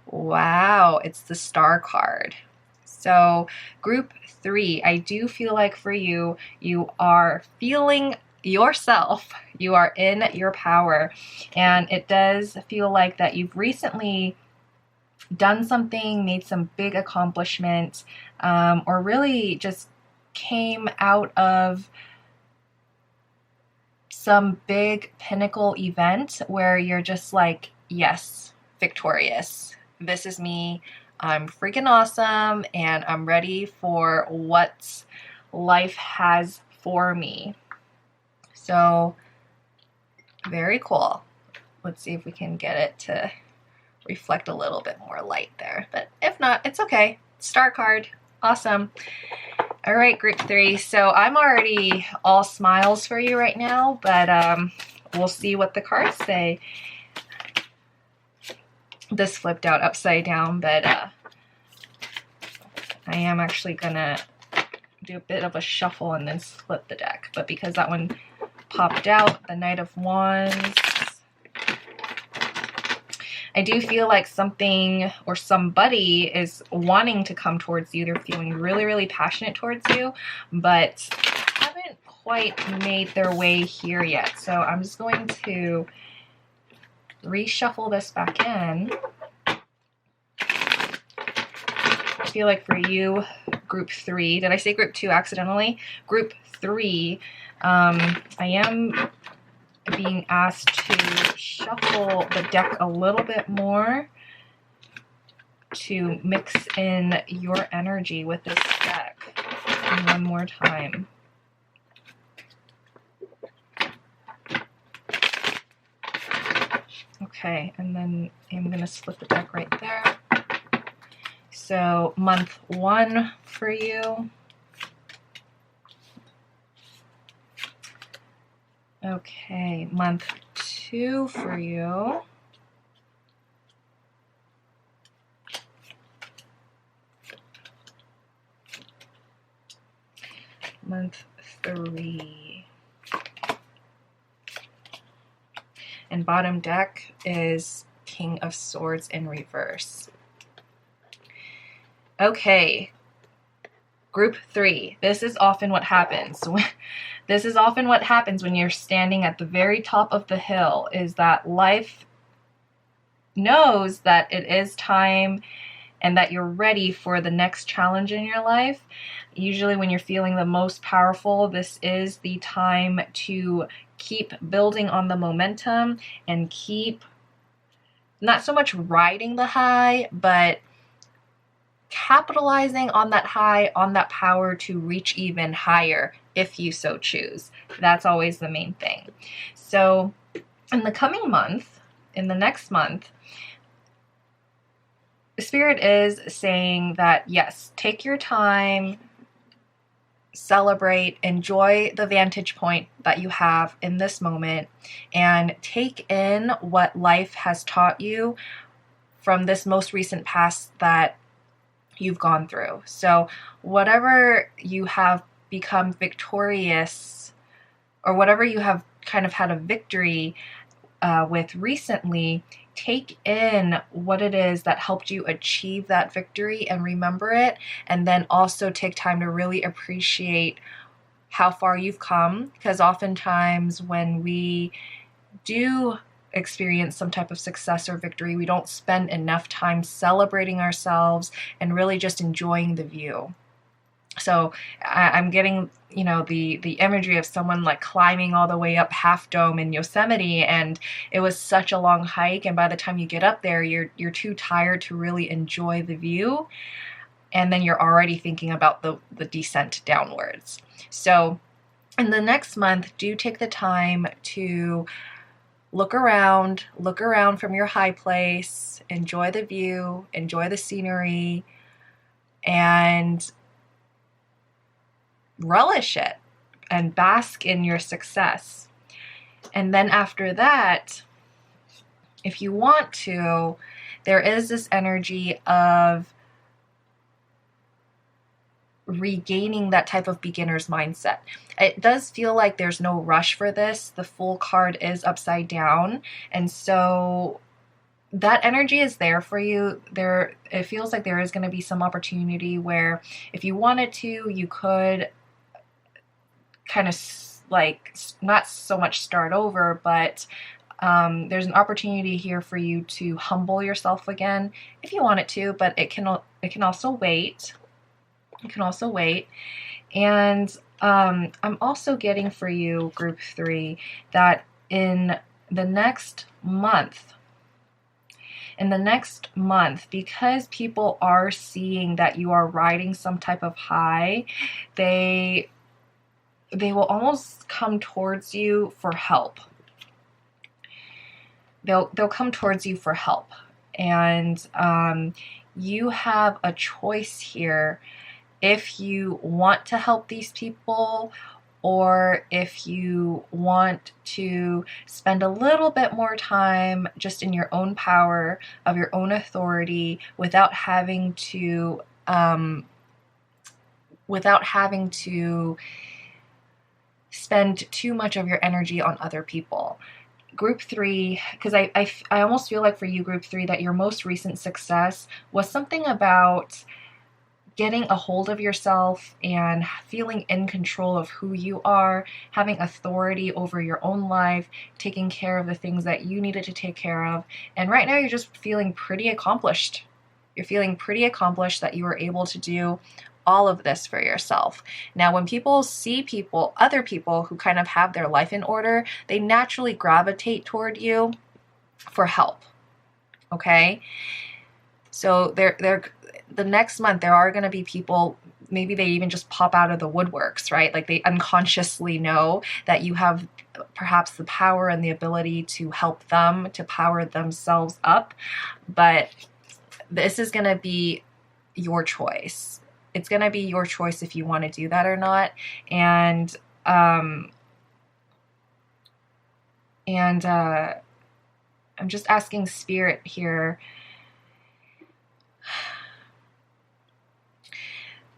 wow, it's the Star card. So group 3, I do feel like for you, you are feeling yourself, you are in your power, and it does feel like that you've recently done something, made some big accomplishment, or really just came out of some big pinnacle event where you're just like, yes, victorious. This is me. I'm freaking awesome and I'm ready for what life has for me. So very cool. Let's see if we can get it to reflect a little bit more light there. But if not, it's okay. Star card. Awesome. All right, group 3. So I'm already all smiles for you right now, but we'll see what the cards say. This flipped out upside down, but I am actually gonna do a bit of a shuffle and then split the deck. But because that one popped out, the Knight of Wands, I do feel like something or somebody is wanting to come towards you. They're feeling really, really passionate towards you, but haven't quite made their way here yet. So I'm just going to reshuffle this back in. I feel like for you, group 3, did I say group 2 accidentally? Group 3, I am being asked to shuffle the deck a little bit more to mix in your energy with this deck. And one more time. Okay, and then I'm going to split the deck right there. So month 1 for you. Okay, month 2 for you. Month 3. And bottom deck is King of Swords in reverse. Okay, group 3. This is often what happens. This is often what happens when you're standing at the very top of the hill, is that life knows that it is time and that you're ready for the next challenge in your life. Usually when you're feeling the most powerful, this is the time to keep building on the momentum and keep not so much riding the high, but capitalizing on that high, on that power to reach even higher if you so choose. That's always the main thing. So in the coming month, in the next month, Spirit is saying that, yes, take your time, celebrate, enjoy the vantage point that you have in this moment, and take in what life has taught you from this most recent past that you've gone through. So whatever you have become victorious, or whatever you have kind of had a victory with recently, take in what it is that helped you achieve that victory and remember it, and then also take time to really appreciate how far you've come, because oftentimes when we do experience some type of success or victory, we don't spend enough time celebrating ourselves and really just enjoying the view. So I'm getting, you know, the imagery of someone like climbing all the way up Half Dome in Yosemite, and it was such a long hike, and by the time you get up there, you're too tired to really enjoy the view, and then you're already thinking about the descent downwards. So in the next month, do take the time to look around from your high place, enjoy the view, enjoy the scenery, and relish it and bask in your success. And then after that, if you want to, there is this energy of regaining that type of beginner's mindset. It does feel like there's no rush for this. The Fool card is upside down, and so that energy is there for you. It feels like there is going to be some opportunity where if you wanted to, you could kind of like not so much start over, but there's an opportunity here for you to humble yourself again if you want it to, but it can also wait. It can also wait. And I'm also getting for you, group 3, that in the next month, because people are seeing that you are riding some type of high, they will almost come towards you for help. They'll come towards you for help. And you have a choice here if you want to help these people, or if you want to spend a little bit more time just in your own power of your own authority without having to spend too much of your energy on other people. Group 3, because I almost feel like for you, group 3, that your most recent success was something about getting a hold of yourself and feeling in control of who you are, having authority over your own life, taking care of the things that you needed to take care of. And right now you're just feeling pretty accomplished. You're feeling pretty accomplished that you were able to do all of this for yourself. Now, when people see other people who kind of have their life in order, they naturally gravitate toward you for help. Okay? So the next month, there are going to be people, maybe they even just pop out of the woodworks, right? Like they unconsciously know that you have perhaps the power and the ability to help them to power themselves up. But this is going to be your choice. It's going to be your choice if you want to do that or not. And I'm just asking Spirit here.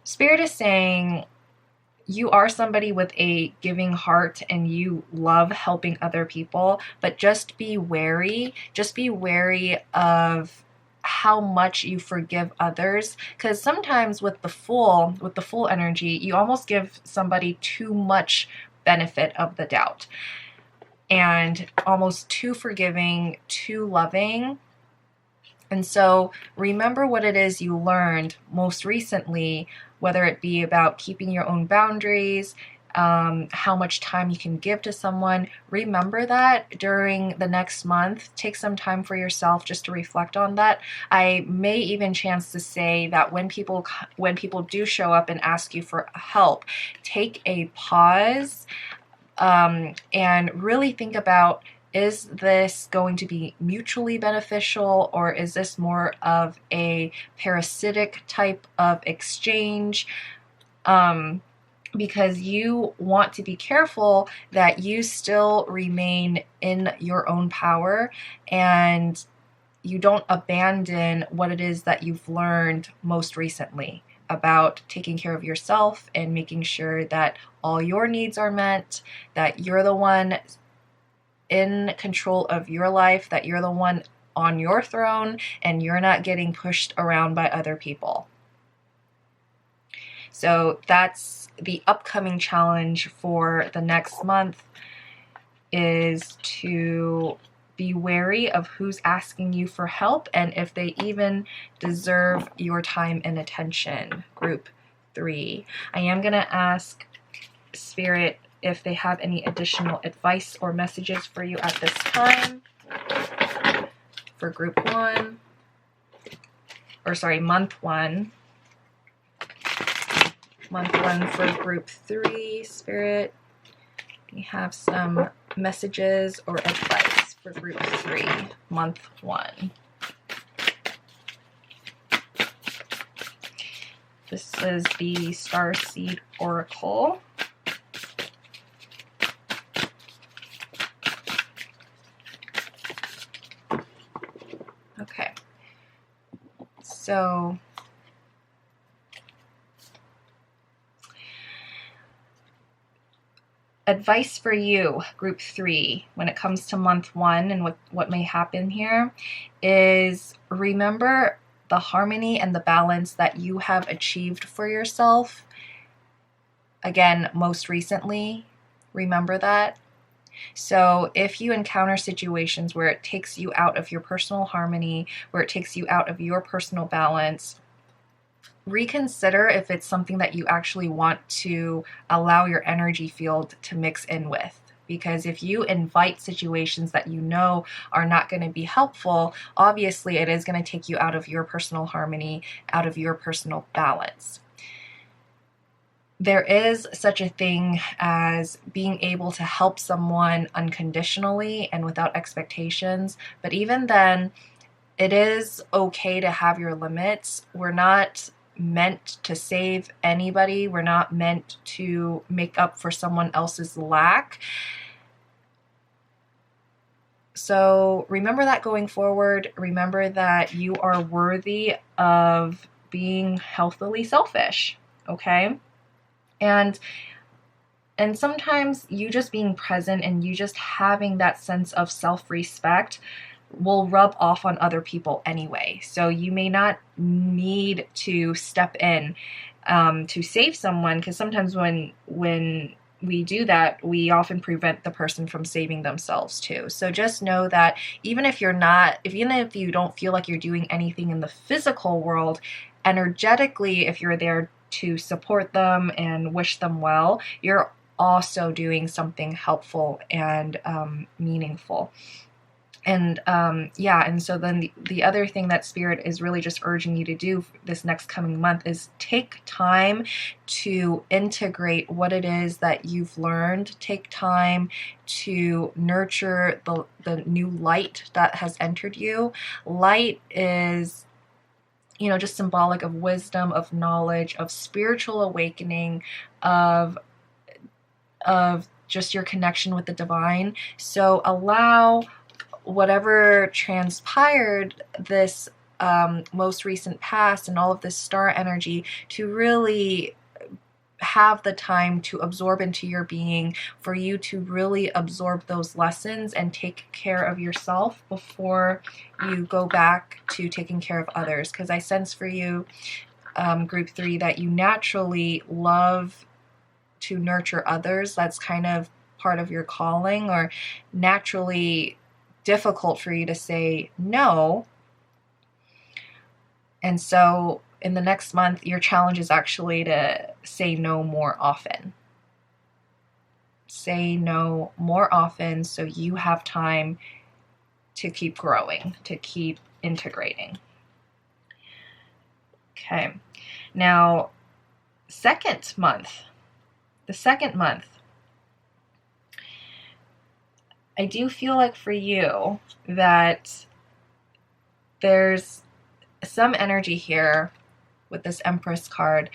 Spirit is saying you are somebody with a giving heart and you love helping other people, but just be wary. Just be wary of how much you forgive others, because sometimes with the Fool energy, you almost give somebody too much benefit of the doubt and almost too forgiving, too loving. And so remember what it is you learned most recently, whether it be about keeping your own boundaries, how much time you can give to someone. Remember that during the next month. Take some time for yourself just to reflect on that. I may even chance to say that when people do show up and ask you for help, take a pause and really think about, is this going to be mutually beneficial, or is this more of a parasitic type of exchange? Because you want to be careful that you still remain in your own power, and you don't abandon what it is that you've learned most recently about taking care of yourself and making sure that all your needs are met, that you're the one in control of your life, that you're the one on your throne, and you're not getting pushed around by other people. So that's the upcoming challenge for the next month, is to be wary of who's asking you for help and if they even deserve your time and attention. Group 3. I am going to ask Spirit if they have any additional advice or messages for you at this time for group 1, or sorry, month 1. Month 1 for group 3, Spirit. We have some messages or advice for group 3, month 1. This is the Starseed Oracle. Okay, so advice for you, group 3, when it comes to month 1 and what may happen here is remember the harmony and the balance that you have achieved for yourself. Again, most recently, remember that. So if you encounter situations where it takes you out of your personal harmony, where it takes you out of your personal balance, reconsider if it's something that you actually want to allow your energy field to mix in with. Because if you invite situations that you know are not going to be helpful, obviously it is going to take you out of your personal harmony, out of your personal balance. There is such a thing as being able to help someone unconditionally and without expectations, but even then, it is okay to have your limits. We're not meant to save anybody. We're not meant to make up for someone else's lack. So remember that going forward. Remember that you are worthy of being healthily selfish, okay? And sometimes you just being present and you just having that sense of self-respect will rub off on other people anyway. So you may not need to step in to save someone, because sometimes when we do that, we often prevent the person from saving themselves too. So just know that even if you don't feel like you're doing anything in the physical world, energetically, if you're there to support them and wish them well, you're also doing something helpful and meaningful. And and so then the other thing that Spirit is really just urging you to do this next coming month is take time to integrate what it is that you've learned. Take time to nurture the new light that has entered you. Light is, just symbolic of wisdom, of knowledge, of spiritual awakening, of just your connection with the divine. So allow whatever transpired this most recent past and all of this star energy to really have the time to absorb into your being, for you to really absorb those lessons and take care of yourself before you go back to taking care of others. Because I sense for you, group 3, that you naturally love to nurture others. That's kind of part of your calling, or naturally difficult for you to say no. And so in the next month, your challenge is actually to say no more often. Say no more often so you have time to keep growing, to keep integrating. Okay. Now, the second month, I do feel like for you that there's some energy here with this Empress card,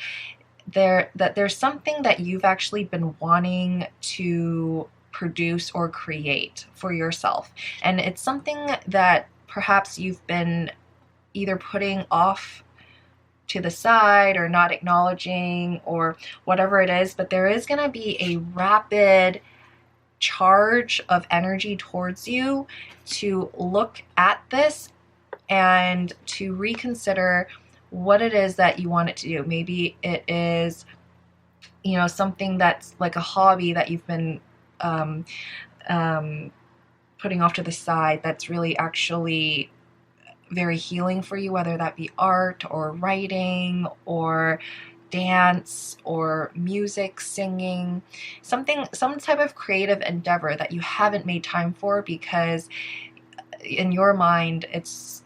that there's something that you've actually been wanting to produce or create for yourself. And it's something that perhaps you've been either putting off to the side or not acknowledging or whatever it is, but there is going to be a rapid charge of energy towards you to look at this and to reconsider what it is that you want it to do. Maybe it is, you know, something that's like a hobby that you've been putting off to the side that's really actually very healing for you, whether that be art or writing or dance or music, singing, something, some type of creative endeavor that you haven't made time for because in your mind it's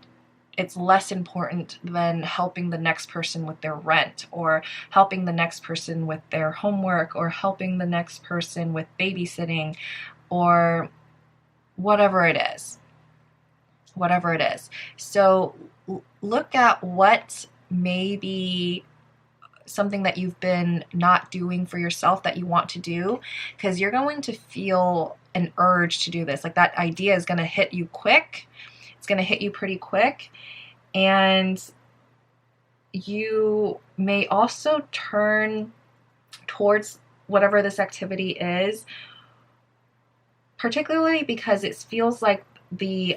less important than helping the next person with their rent or helping the next person with their homework or helping the next person with babysitting or whatever it is. Whatever it is. So look at what may be something that you've been not doing for yourself that you want to do, because you're going to feel an urge to do this. Like that idea is going to hit you quick. It's going to hit you pretty quick. And you may also turn towards whatever this activity is, particularly because it feels like the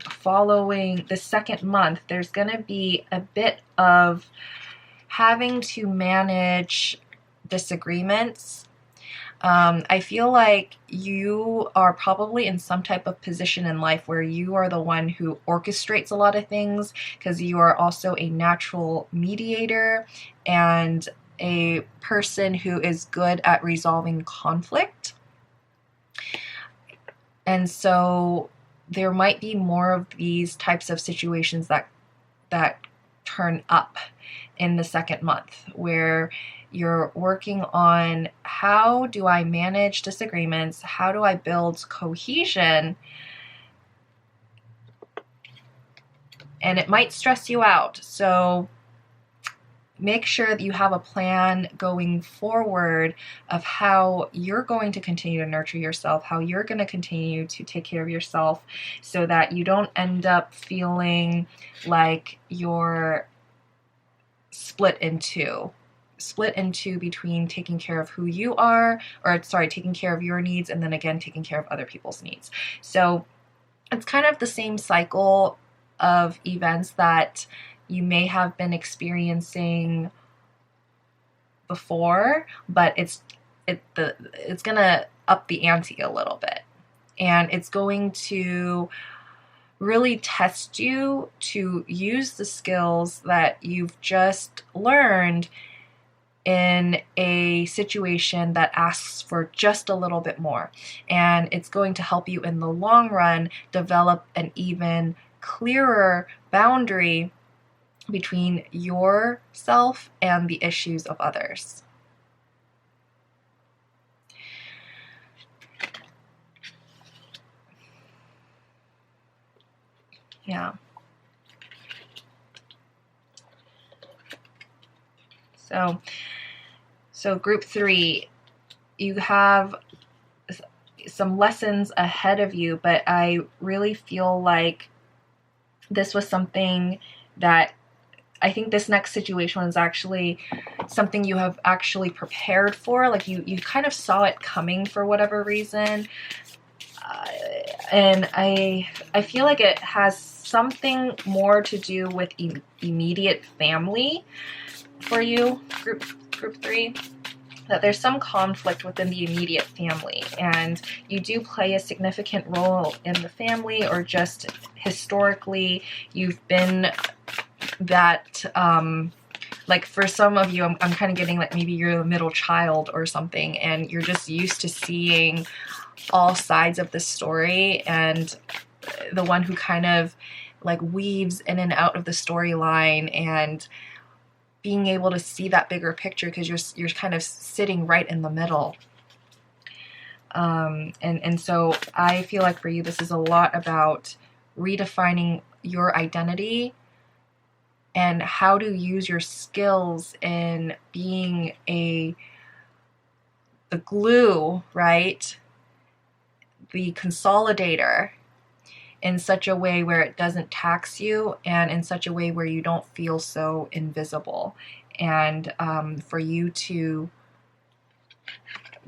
following the second month, there's going to be a bit of having to manage disagreements. I feel like you are probably in some type of position in life where you are the one who orchestrates a lot of things because you are also a natural mediator and a person who is good at resolving conflict. And so there might be more of these types of situations that turn up in the second month where you're working on how do I manage disagreements, how do I build cohesion, and it might stress you out. So make sure that you have a plan going forward of how you're going to continue to nurture yourself, how you're going to continue to take care of yourself so that you don't end up feeling like you're split in two between taking care of who you are, or sorry, taking care of your needs and then again taking care of other people's needs. So it's kind of the same cycle of events that you may have been experiencing before, but it's gonna up the ante a little bit, and it's going to really test you to use the skills that you've just learned in a situation that asks for just a little bit more. And it's going to help you in the long run develop an even clearer boundary between yourself and the issues of others. Yeah. So group 3, you have some lessons ahead of you, but I really feel like this was something that I think this next situation is actually something you have actually prepared for. Like you kind of saw it coming for whatever reason. And I feel like it has something more to do with immediate family for you, group 3, that there's some conflict within the immediate family, and you do play a significant role in the family, or just historically you've been that, like for some of you, I'm kind of getting like maybe you're the middle child or something, and you're just used to seeing all sides of the story, and the one who kind of like weaves in and out of the storyline, and being able to see that bigger picture because you're kind of sitting right in the middle. And so I feel like for you, this is a lot about redefining your identity and how to use your skills in being the glue, right? The consolidator in such a way where it doesn't tax you, and in such a way where you don't feel so invisible, and for you to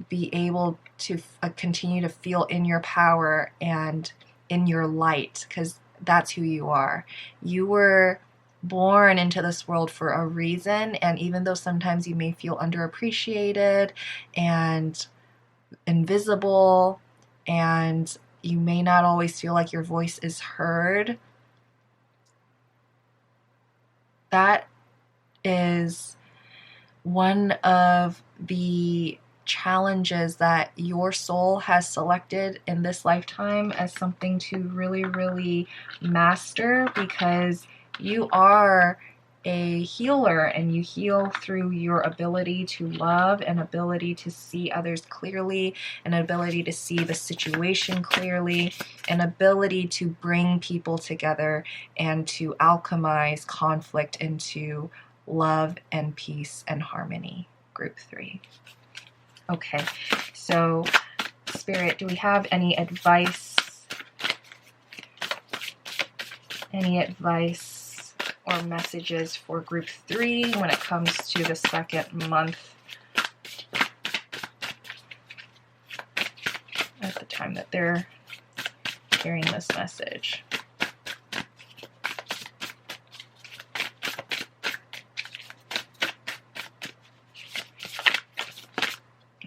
be able to continue to feel in your power and in your light, because that's who you are. You were born into this world for a reason, and even though sometimes you may feel underappreciated and invisible, and you may not always feel like your voice is heard, that is one of the challenges that your soul has selected in this lifetime as something to really, really master, because you are a healer, and you heal through your ability to love, and ability to see others clearly, an ability to see the situation clearly, an ability to bring people together and to alchemize conflict into love and peace and harmony. Group 3. Okay, so Spirit, do we have any advice? Any advice or messages for group 3 when it comes to the second month at the time that they're hearing this message?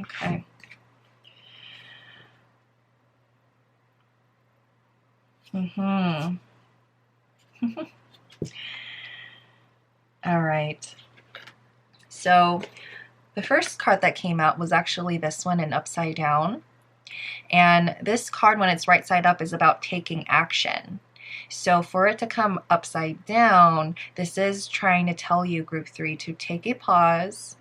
Okay. All right. So the first card that came out was actually this one in upside down. And this card, when it's right side up, is about taking action. So for it to come upside down, this is trying to tell you, group 3, to take a pause.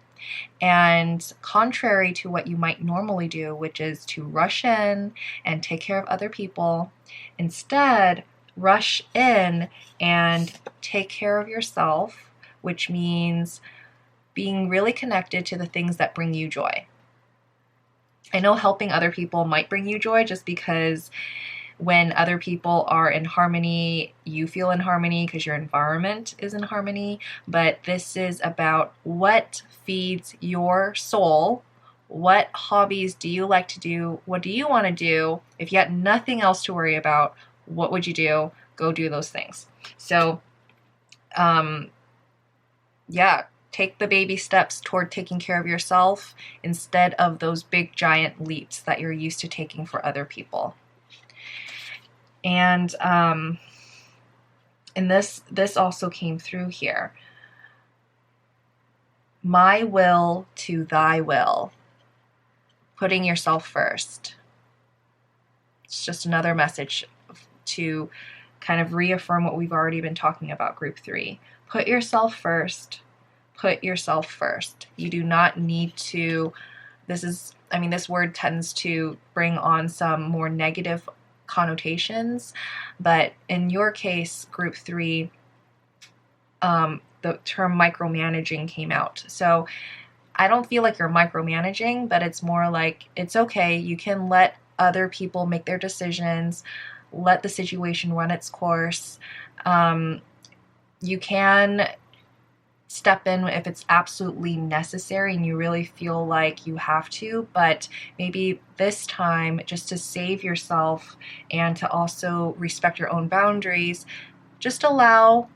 And contrary to what you might normally do, which is to rush in and take care of other people, instead rush in and take care of yourself, which means being really connected to the things that bring you joy. I know helping other people might bring you joy, just because when other people are in harmony, you feel in harmony because your environment is in harmony. But this is about what feeds your soul. What hobbies do you like to do? What do you want to do? If you had nothing else to worry about, what would you do? Go do those things. So, yeah, take the baby steps toward taking care of yourself instead of those big giant leaps that you're used to taking for other people. And this also came through here. My will to thy will. Putting yourself first. It's just another message to kind of reaffirm what we've already been talking about, group 3. Put yourself first. Put yourself first. You do not need to, this word tends to bring on some more negative connotations, but in your case, group 3, the term micromanaging came out. So I don't feel like you're micromanaging, but it's more like it's okay. You can let other people make their decisions, let the situation run its course. You can step in if it's absolutely necessary and you really feel like you have to, but maybe this time, just to save yourself and to also respect your own boundaries, just allow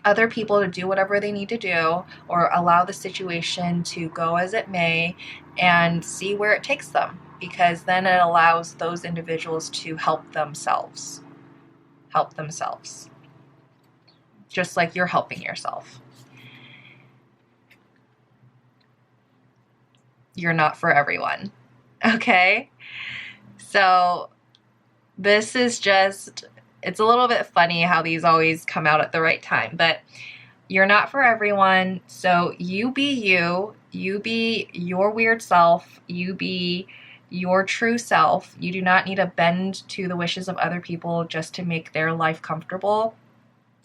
other people to do whatever they need to do, or allow the situation to go as it may and see where it takes them, because then it allows those individuals to help themselves, just like you're helping yourself. You're not for everyone. Okay? So this is just, it's a little bit funny how these always come out at the right time, but you're not for everyone. So you be you. You be your weird self. You be your true self. You do not need to bend to the wishes of other people just to make their life comfortable.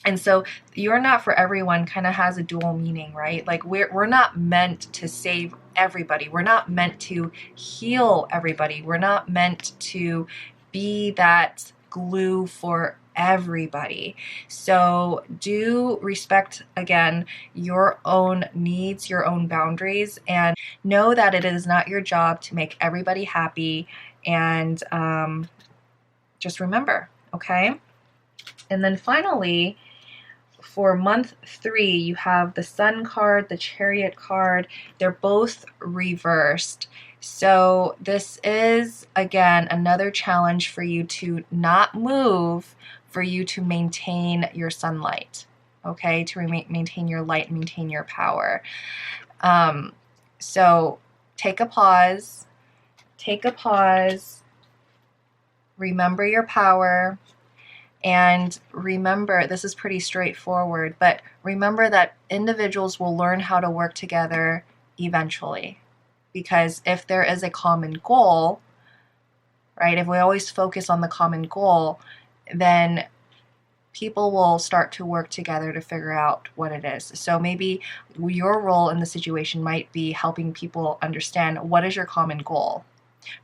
And so you're not for everyone kind of has a dual meaning, right? Like we're not meant to save everybody. We're not meant to heal everybody. We're not meant to be that glue for everybody. So do respect, again, your own needs, your own boundaries, and know that it is not your job to make everybody happy. And just remember, okay? And then finally, for month 3, you have the Sun card, the Chariot card. They're both reversed. So this is, again, another challenge for you to not move, for you to maintain your sunlight, okay? To maintain your light, maintain your power. So take a pause. Take a pause. Remember your power. And remember, this is pretty straightforward, but remember that individuals will learn how to work together eventually. Because if there is a common goal, right, if we always focus on the common goal, then people will start to work together to figure out what it is. So maybe your role in the situation might be helping people understand what is your common goal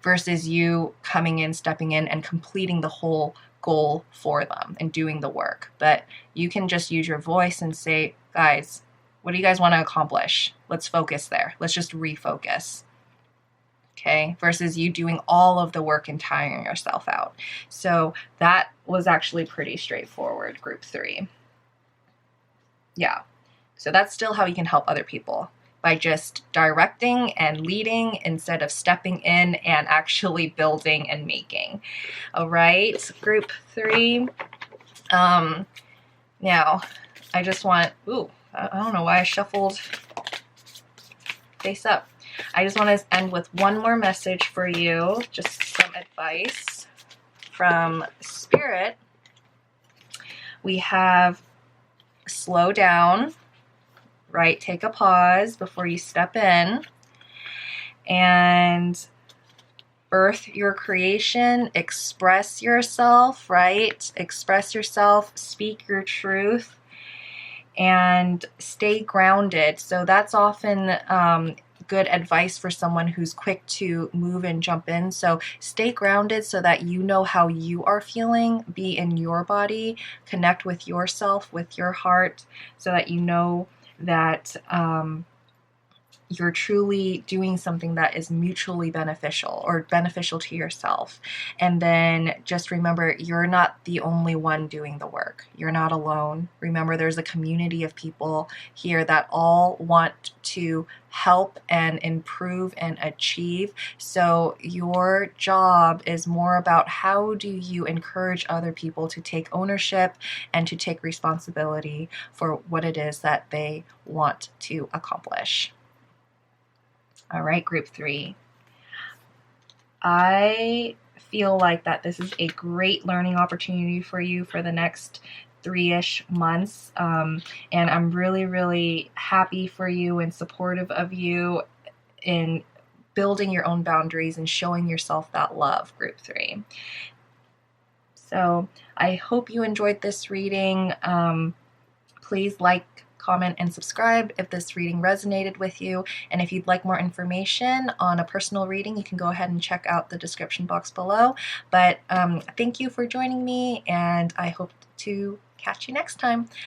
versus you coming in, stepping in, and completing the whole goal for them and doing the work. But you can just use your voice and say, guys, what do you guys want to accomplish? Let's focus there. Let's just refocus. Okay, versus you doing all of the work and tiring yourself out. So that was actually pretty straightforward, group 3. Yeah, so that's still how you can help other people, by just directing and leading instead of stepping in and actually building and making. All right, group 3. Now, I just want, I don't know why I shuffled face up. I just want to end with one more message for you, just some advice from Spirit. We have slow down, right? Take a pause before you step in, and birth your creation, express yourself, right? Express yourself, speak your truth, and stay grounded. So that's often good advice for someone who's quick to move and jump in. So stay grounded so that you know how you are feeling, be in your body, connect with yourself, with your heart, so that you know that you're truly doing something that is mutually beneficial or beneficial to yourself. And then just remember, you're not the only one doing the work. You're not alone. Remember, there's a community of people here that all want to help and improve and achieve. So your job is more about how do you encourage other people to take ownership and to take responsibility for what it is that they want to accomplish. All right, group 3. I feel like that this is a great learning opportunity for you for the next 3-ish months. And I'm really, really happy for you and supportive of you in building your own boundaries and showing yourself that love, group 3. So I hope you enjoyed this reading. Please like, comment, and subscribe if this reading resonated with you. And if you'd like more information on a personal reading, you can go ahead and check out the description box below. But thank you for joining me, and I hope to catch you next time.